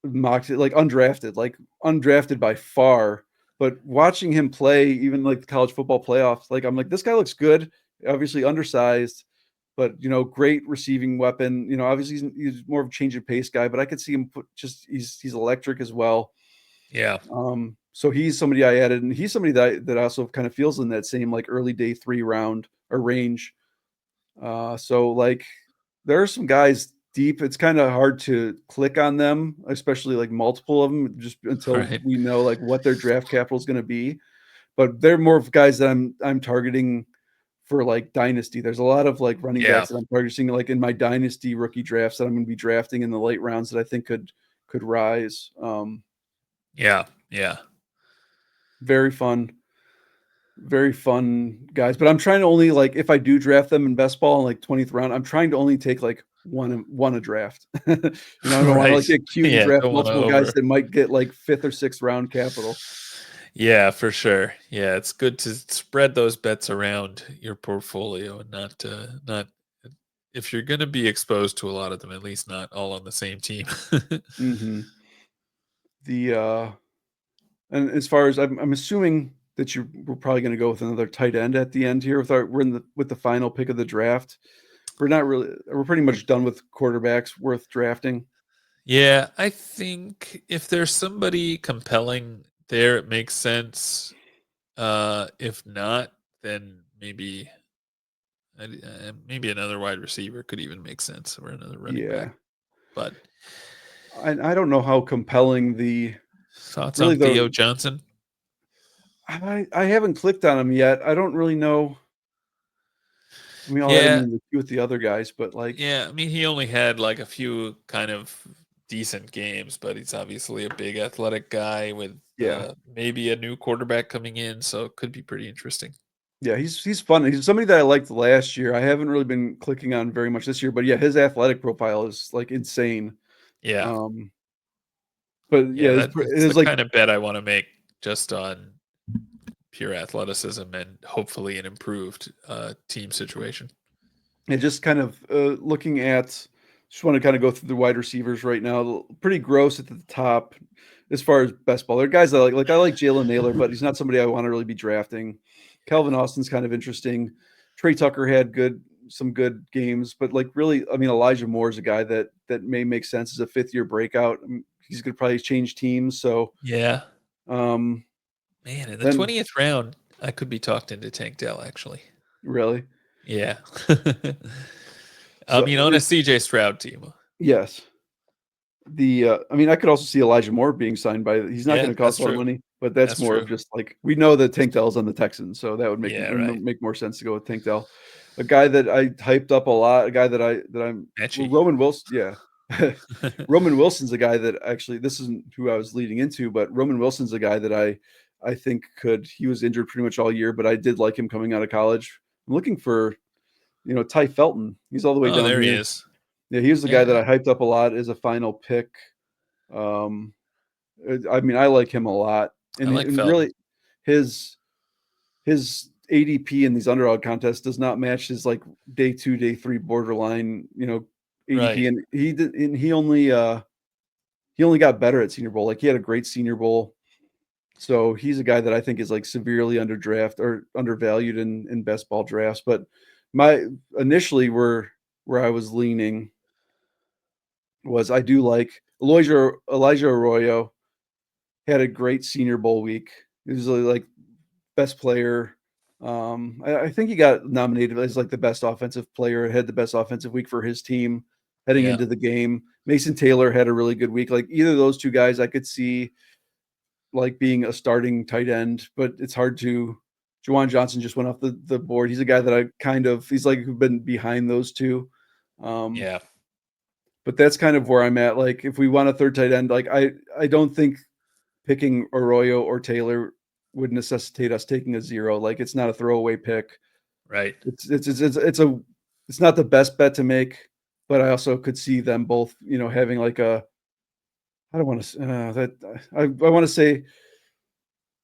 mocked, like undrafted by far. But watching him play, even like the college football playoffs, like I'm like, this guy looks good. Obviously undersized, but great receiving weapon. Obviously he's more of a change of pace guy, but I could see him he's electric as well. Yeah, So he's somebody I added, and he's somebody that also kind of feels in that same like early day 3 round or range. So like there are some guys deep. It's kind of hard to click on them, especially like multiple of them, just until right. we know like what their draft capital is going to be. But they're more of guys that I'm targeting for like dynasty. There's a lot of like running Yeah, backs that I'm targeting like in my dynasty rookie drafts that I'm going to be drafting in the late rounds that I think could rise. yeah, yeah. Very fun, very fun guys. But I'm trying to only like if I do draft them in best ball in like 20th round, I'm trying to only take like one a draft. I don't want to Right. like get cute and Yeah, draft don't want to multiple guys over. that might get like 5th or 6th round capital. Yeah, for sure. Yeah, it's good to spread those bets around your portfolio and not if you're going to be exposed to a lot of them, at least not all on the same team. Hmm. The and as far as I'm assuming that we're probably going to go with another tight end at the end here we're in the with the final pick of the draft. We're pretty much done with quarterbacks worth drafting. Yeah, I think if there's somebody compelling there, it makes sense. If not, then maybe another wide receiver could even make sense, or another running back. Yeah. But I don't know how compelling the thoughts really on the Theo Johnson? I haven't clicked on him yet. I don't really know. We all had him Yeah, in the queue with the other guys, but like, yeah. I mean, he only had like a few kind of decent games, but he's obviously a big athletic guy with yeah, maybe a new quarterback coming in, so it could be pretty interesting. yeah, he's fun. He's somebody that I liked last year. I haven't really been clicking on very much this year, but yeah, his athletic profile is like insane. Yeah, Um, but yeah, yeah. it That's the is like kind of bet I want to make, just on pure athleticism and hopefully an improved team situation. it just kind of looking at. Just want to kind of go through the wide receivers right now. Pretty gross at the top. as far as best ball. There are guys that I like Jalen Naylor, but he's not somebody I want to really be drafting. Calvin Austin's kind of interesting. Trey Tucker had some good games, but like really, I mean, Elijah Moore is a guy that may make sense as a 5th-year breakout. I mean, he's going to probably change teams. So, Yeah. um, Man, in the then 20th round, I could be talked into Tank Dell, actually. really, Yeah. so On a CJ Stroud team. yes. I mean, I could also see Elijah Moore being signed by. He's not Yeah, going to that's cost a lot of true. money, but that's That's more of true. just like we know that Tank Dell's on the Texans, so that would Yeah, right. make more sense to go with Tank Dell. A guy that I hyped up a lot, a guy that I'm Matchy. Roman Wilson. Yeah, Roman Wilson's a guy that actually this isn't who I was leading into, but Roman Wilson's a guy that I think could. He was injured pretty much all year, but I did like him coming out of college. I'm looking for Ty Felton. He's all the way Oh, down there he here. is. Yeah, he was the guy that Yeah, I hyped up a lot as a final pick. Um, I mean, I like him a lot, I like and Felton. really, his ADP in these underdog contests does not match his like day 2, day 3 borderline, ADP, Right. and he only got better at Senior Bowl. Like he had a great Senior Bowl, so he's a guy that I think is like severely undervalued in best ball drafts. But my initially where I was leaning was I do like Elijah Arroyo had a great Senior Bowl week. He was like best player. I think he got nominated as like the best offensive player. Had the best offensive week for his team heading Yeah. into the game. Mason Taylor had a really good week. Like either of those two guys, I could see like being a starting tight end, but it's hard to. Juwan Johnson just went off the board. He's a guy that he's like been behind those two. Um, Yeah. but that's kind of where I'm at. Like if we want a third tight end, like I don't think picking Arroyo or Taylor would necessitate us taking a 0. Like it's not a throwaway pick. Right. It's not the best bet to make, but I also could see them both, having like I don't want to I want to say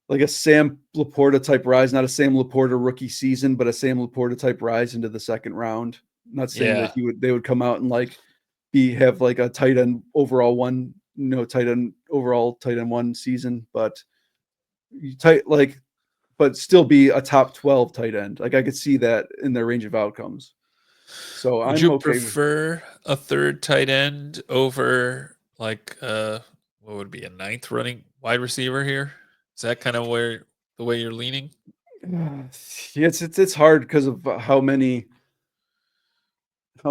like a Sam Laporta type rise, not a Sam Laporta rookie season, but a Sam Laporta type rise into the second round. I'm not saying that Yeah. they would come out and like have like a tight end overall one, tight end one season, but but still be a top 12 tight end. Like I could see that in their range of outcomes. So Would I'm you okay with prefer a third tight end over like what would be a ninth running wide receiver here? Is that kind of where the way you're leaning? yeah, it's hard because of how many of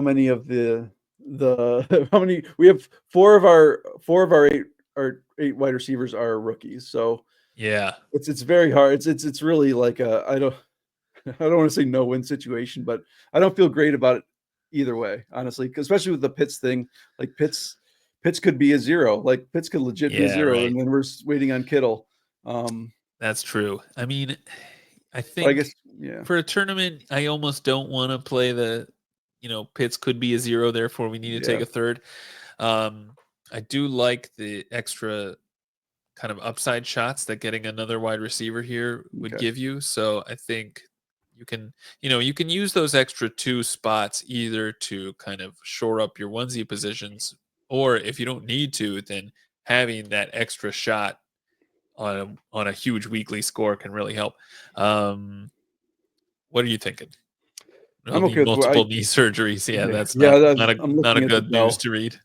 how many we have four of our eight wide receivers are rookies. So Yeah. it's very hard. It's really like I don't want to say no win situation, but I don't feel great about it either way, honestly, especially with the Pitts thing. Like Pitts could be a 0. Like Pitts could legit be a Yeah, 0, right. and then we're waiting on Kittle. Um, That's true. I mean, I but I guess think yeah, for a tournament, I almost don't want to play Pitts could be a 0, therefore we need to take yeah, a third. Um, I do like the extra kind of upside shots that getting another wide receiver here would okay, give you. So I think you can use those extra 2 spots either to kind of shore up your onesie positions, or if you don't need to, then having that extra shot on a huge weekly score can really help. Um, what are you thinking? I'll I'm need okay with what multiple knee surgeries. Yeah, yeah, that's yeah. I'm not a looking at the good news Dell. to read.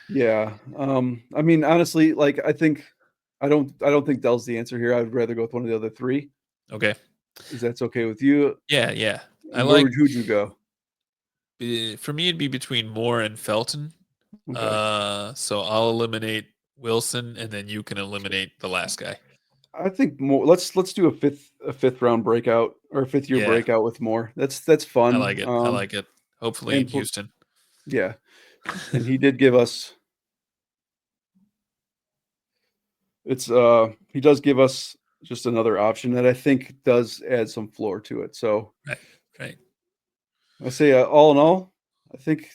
Yeah, I mean, honestly, like I don't think Dell's the answer here. I'd rather go with one of the other three. Okay. Is that's okay with you? Yeah, yeah. I And like who'd you go? for me it'd be between Moore and Felton. Okay. So I'll eliminate Wilson, and then you can eliminate the last guy. I think more. Let's do a fifth round breakout or a 5th-year Yeah, breakout with more. That's I fun. like it. I like it. Hopefully in And Houston. yeah, and he did give us. He does give us just another option that I think does add some floor to it. So Right. Right. I say all in all, I think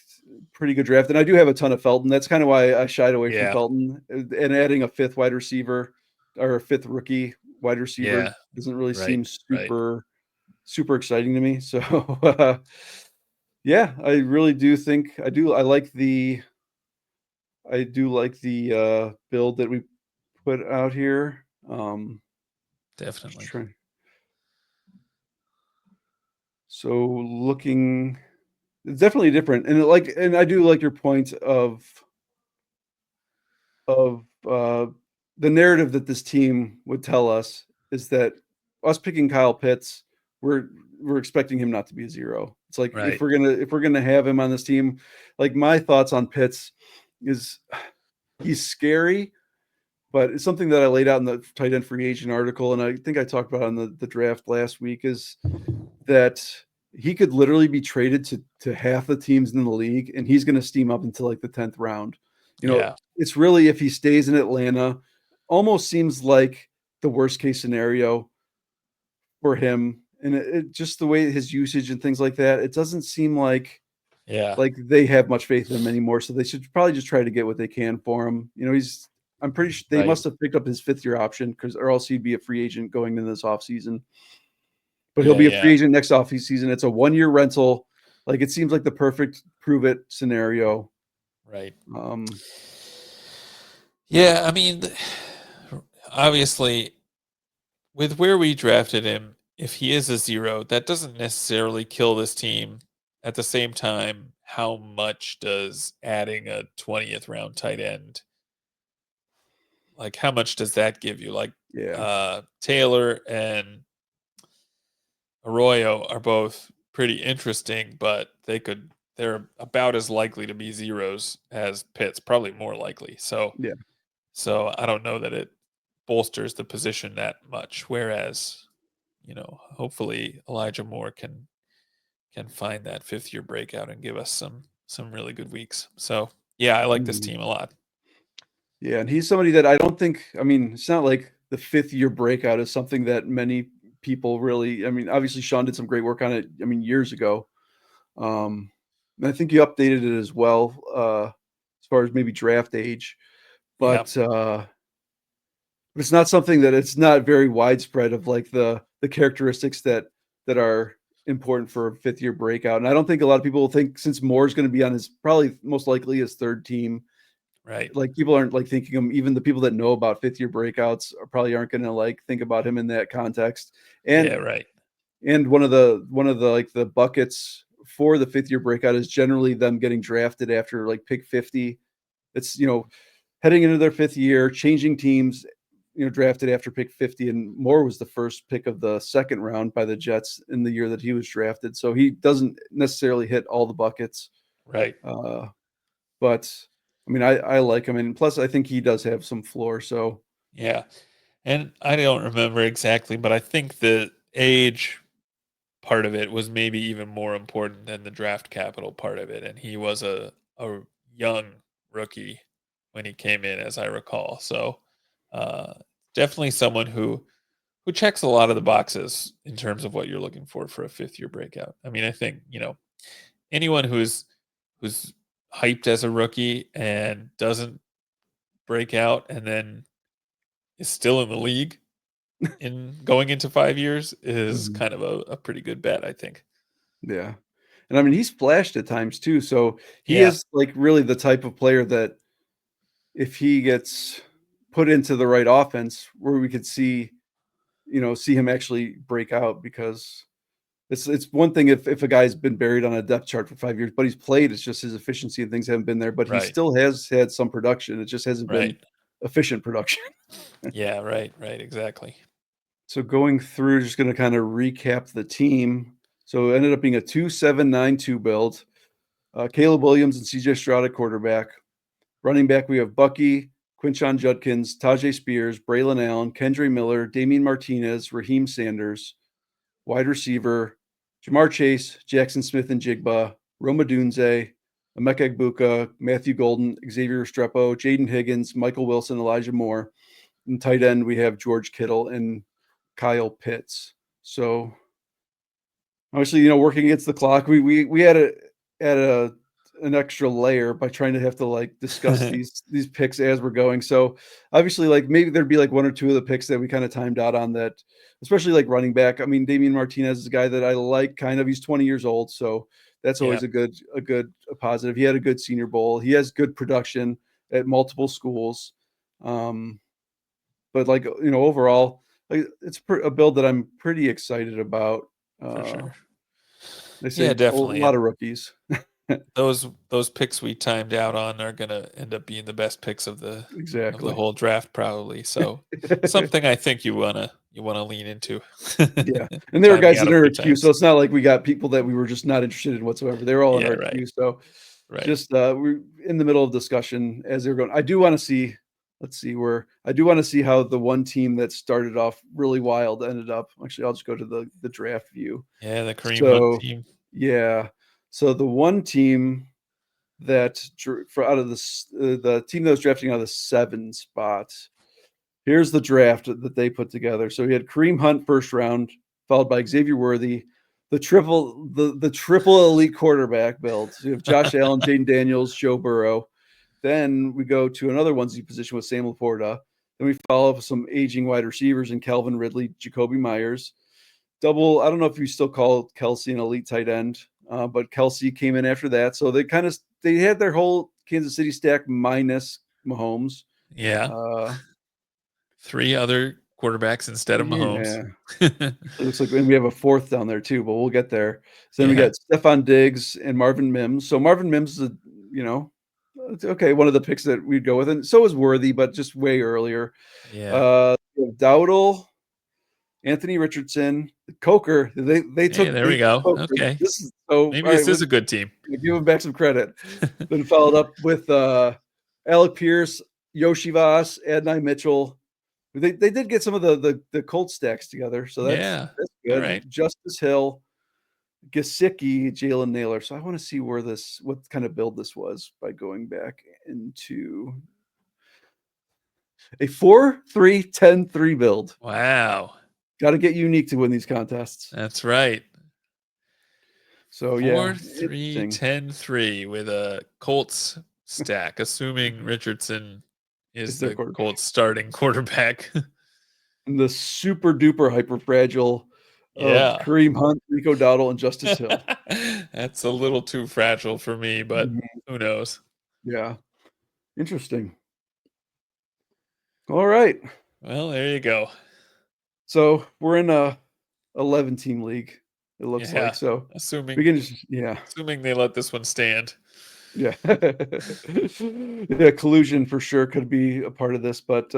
pretty good draft. And I do have a ton of Felton. That's kind of why I shied away from Yeah. Felton, and adding a 5th wide receiver or a 5th rookie wide receiver Yeah. doesn't really Right. seem Right. super exciting to me. So yeah, I really do think I do. I do like the build that we put out here. Just Definitely. trying. So looking, it's definitely different, and I do like your point of the narrative that this team would tell us is that us picking Kyle Pitts, we're we're expecting him not to be a zero. It's like Right. if we're gonna have him on this team, like my thoughts on Pitts is he's scary, but it's something that I laid out in the tight end free agent article, and I think I talked about on the draft last week, is that he could literally be traded to half the teams in the league, and he's going to steam up into like the 10th round. Yeah. It's really, if he stays in Atlanta, almost seems like the worst case scenario for him. And it just the way his usage and things like that, it doesn't seem Yeah. like they have much faith in him anymore. So they should probably just try to get what they can for him. I'm pretty sure they Right. must have picked up his 5th-year option, because or else he'd be a free agent going into this offseason. But he'll Yeah. be a free Yeah. agent next offseason. It's a 1-year rental. Like, it seems like the perfect prove it scenario. Right. Um, Yeah. I mean, obviously, with where we drafted him, if he is a zero, that doesn't necessarily kill this team. At the same time, how much does adding a 20th round tight end, like, how much does that give you? Like, yeah, Taylor and Arroyo are both pretty interesting, but they're about as likely to be zeros as Pitts, probably more likely. So yeah. so I don't know that it bolsters the position that much. Whereas, hopefully Elijah Moore can find that 5th-year breakout and give us some really good weeks. So yeah, I like this Mhm. team a lot. Yeah, and he's somebody that I don't think, I mean, it's not like the 5th-year breakout is something that many people really, I mean, obviously Sean did some great work on it, I mean, years ago. And I think you updated it as well, as far as maybe draft age. Yeah, But it's not something that, it's not very widespread of like the characteristics that are important for a 5th-year breakout. And I don't think a lot of people think, since Moore's going to be on his, probably most likely his 3rd team, right. like people aren't like thinking him. Even the people that know about 5th-year breakouts probably aren't going to like think about him in that context. Yeah, And right. one of the like the buckets for the 5th-year breakout is generally them getting drafted after like pick 50. It's, heading into their 5th year, changing teams, drafted after pick 50. And Moore was the first pick of the 2nd round by the Jets in the year that he was drafted. So he doesn't necessarily hit all the buckets. Right. Uh, but I mean, I like him. And plus, I think he does have some floor. So, Yeah. And I don't remember exactly, but I think the age part of it was maybe even more important than the draft capital part of it. And he was a young rookie when he came in, as I recall. So uh, definitely someone who checks a lot of the boxes in terms of what you're looking for a 5th-year breakout. I mean, I think anyone who's hyped as a rookie and doesn't break out and then is still in the league in going into 5 years is mhm, kind of a pretty good bet, I think. yeah. And I mean, he's flashed at times too. So he Yeah, is like really the type of player that, if he gets put into the right offense, where we could see him actually break out. Because it's one thing if a guy's been buried on a depth chart for 5 years, but he's played. It's just his efficiency and things haven't been there. But he right, still has had some production. It just hasn't been right. efficient production. Yeah, right, right, exactly. So going through, just going to kind of recap the team. So it ended up being a 2-7-9-2 build. Caleb Williams and CJ Stroud at quarterback. Running back, we have Bucky, Quinshon Judkins, Tajay Spears, Braylon Allen, Kendre Miller, Damian Martinez, Raheem Sanders. Wide receiver, Jamar Chase, Jackson Smith and Jigba, Roma Dunze, Emeka Egbuka, Matthew Golden, Xavier Restrepo, Jaden Higgins, Michael Wilson, Elijah Moore. And tight end, we have George Kittle and Kyle Pitts. So obviously, working against the clock, we had a an extra layer by trying to have to like discuss these picks as we're going. So obviously, like maybe there'd be like one or two of the picks that we kind of timed out on that, especially like running back. I mean, Damian Martinez is a guy that I like. Kind of, he's 20 years old, so that's Yeah, always a positive. He had a good Senior Bowl. He has good production at multiple schools. Um, but like overall, like it's a build that I'm pretty excited about. For sure. They Yeah, say a definitely. lot And of rookies. those picks we timed out on are gonna end up being the best picks of the Exactly. whole draft, probably. So something I think you wanna lean into. Yeah, and there were Timing guys out that a are in few our queue, so times. it's not like we got people that we were just not interested in whatsoever. They're all in Yeah, our right. queue, so Right. just, we're in the middle of discussion as they're going. I do wanna see let's see where I do wanna see how the one team that started off really wild ended up. Actually, I'll just go to the draft view. Yeah, the Kareem Hunt So, team. yeah. So the one team that dr for out of the team that was drafting out of the 7 spot, here's the draft that they put together. So we had Kareem Hunt first round, followed by Xavier Worthy, the triple elite quarterback build. So you have Josh Allen, Jaden Daniels, Joe Burrow. Then we go to another onesie position with Sam Laporta. Then we follow up with some aging wide receivers in Calvin Ridley, Jacoby Myers. Double, I don't know if you still call Kelsey an elite tight end, but Kelsey came in after that. So they had their whole Kansas City stack minus Mahomes. Yeah. Uh, 3 other quarterbacks instead of Mahomes. yeah. It looks like, and we have a fourth down there too, but we'll get there. So then we Yeah. got Stephon Diggs and Marvin Mims. So Marvin Mims is you know, it's okay, one of the picks that we'd go with, and so is Worthy, but just way earlier. Yeah. Dowdle, Anthony Richardson, Coker. They Hey, took there we go. Coker. Okay. This is so Maybe all right. this is a good team. Give him back some credit. Then followed up with Alec Pierce, Yoshi Voss, Adonai Mitchell. They did get some of the Colt stacks together, so that's Yeah. All good. right. Justice Hill, Gesicki, Jalen Naylor. So I want to see what kind of build this was by going back into a 4-3-10-3 build. Wow. Got to get unique to win these contests. That's right. So yeah, 4-3, interesting. 10-3 with a Colts stack, assuming Richardson Is is their the quarterback Colts starting quarterback. and the super duper hyper fragile of Yeah. Kareem Hunt, Rico Dowdle, and Justice Hill. That's a little too fragile for me, but Mhm. who knows? Yeah, interesting. All right, Well, there you go. so we're in a 11-team league. It looks like Yeah. so. We Assuming can just assuming they let this one stand. yeah yeah collusion for sure could be a part of this, but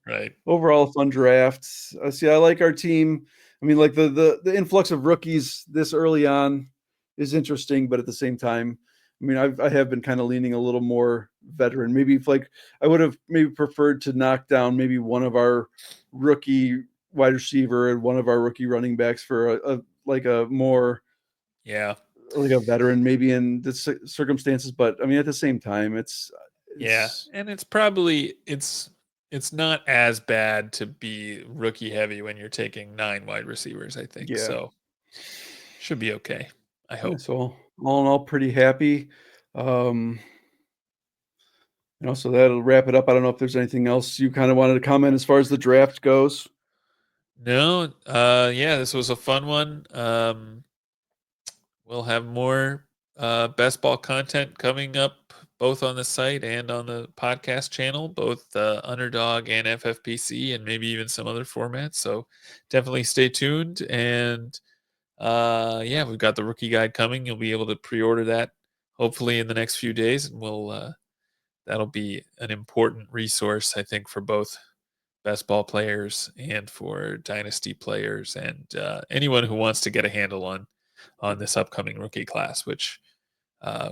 Right. overall fun draft. See, I like our team. I mean, like the influx of rookies this early on is interesting, but at the same time, I mean, I have been kind of leaning a little more veteran. Maybe if like I would have maybe preferred to knock down maybe one of our rookie wide receiver and one of our rookie running backs for a more Yeah. like a veteran maybe in the circumstances. But I mean, at the same time, Yeah. it's And it's probably it's not as bad to be rookie heavy when you're taking 9 wide receivers, I think. yeah. So, should be okay. I Yeah, hope. so all in all, pretty happy. Um, so that'll wrap it up. I don't know if there's anything else you kind of wanted to comment as far as the draft goes. No, yeah, this was a fun one. We'll have more best ball content coming up both on the site and on the podcast channel, both Underdog and FFPC, and maybe even some other formats. So definitely stay tuned. And yeah, we've got the rookie guide coming. You'll be able to pre-order that hopefully in the next few days, and that'll be an important resource, I think, for both best ball players and for dynasty players and anyone who wants to get a handle on this upcoming rookie class, which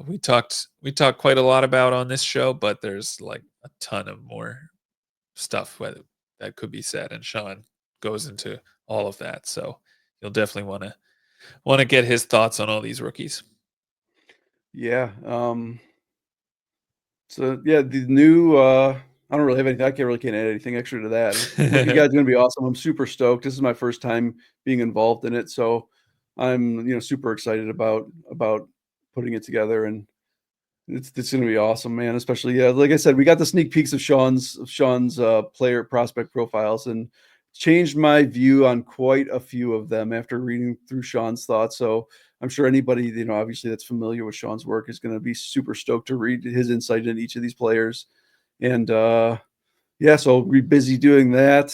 we talked quite a lot about on this show, but there's like a ton of more stuff that could be said, and Sean goes into all of that. So you'll definitely want to get his thoughts on all these rookies. Yeah. So yeah, the new I don't really have anything. I can't add anything extra to that. Rookie guide's gonna be awesome. I'm super stoked. This is my first time being involved in it, so I'm super excited about putting it together, and it's gonna be awesome, man. Especially like I said, we got the sneak peeks of Sean's player prospect profiles, and changed my view on quite a few of them after reading through Sean's thoughts. So I'm sure anybody obviously that's familiar with Sean's work is going to be super stoked to read his insight into each of these players. And Yeah, so we're busy doing that.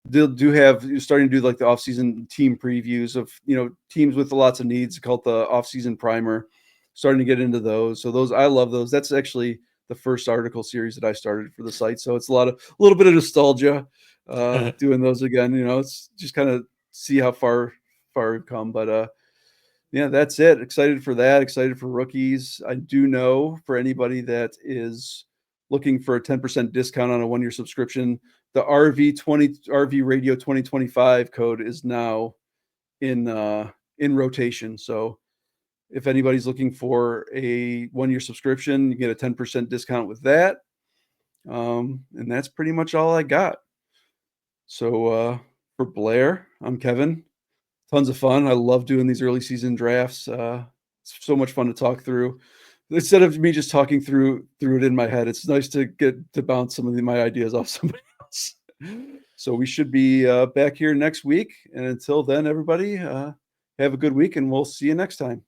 You're starting to do like the off-season team previews of, teams with lots of needs, called the off-season primer. Starting to get into those. So those, I love those. That's actually the first article series that I started for the site. So it's a little bit of nostalgia doing those again. It's just kind of see how far we've come. But yeah, that's it. Excited for that. Excited for rookies. I do know for anybody that is looking for a 10% discount on a 1-year subscription, the RV Radio 2025 code is now in rotation. So if anybody's looking for a 1-year subscription, you get a 10% discount with that. And that's pretty much all I got. So for Blair, I'm Kevin. Tons of fun. I love doing these early season drafts. It's so much fun to talk through. Instead of me just talking through it in my head, it's nice to get to bounce some of my ideas off somebody else. So we should be back here next week. And until then, everybody, have a good week, and we'll see you next time.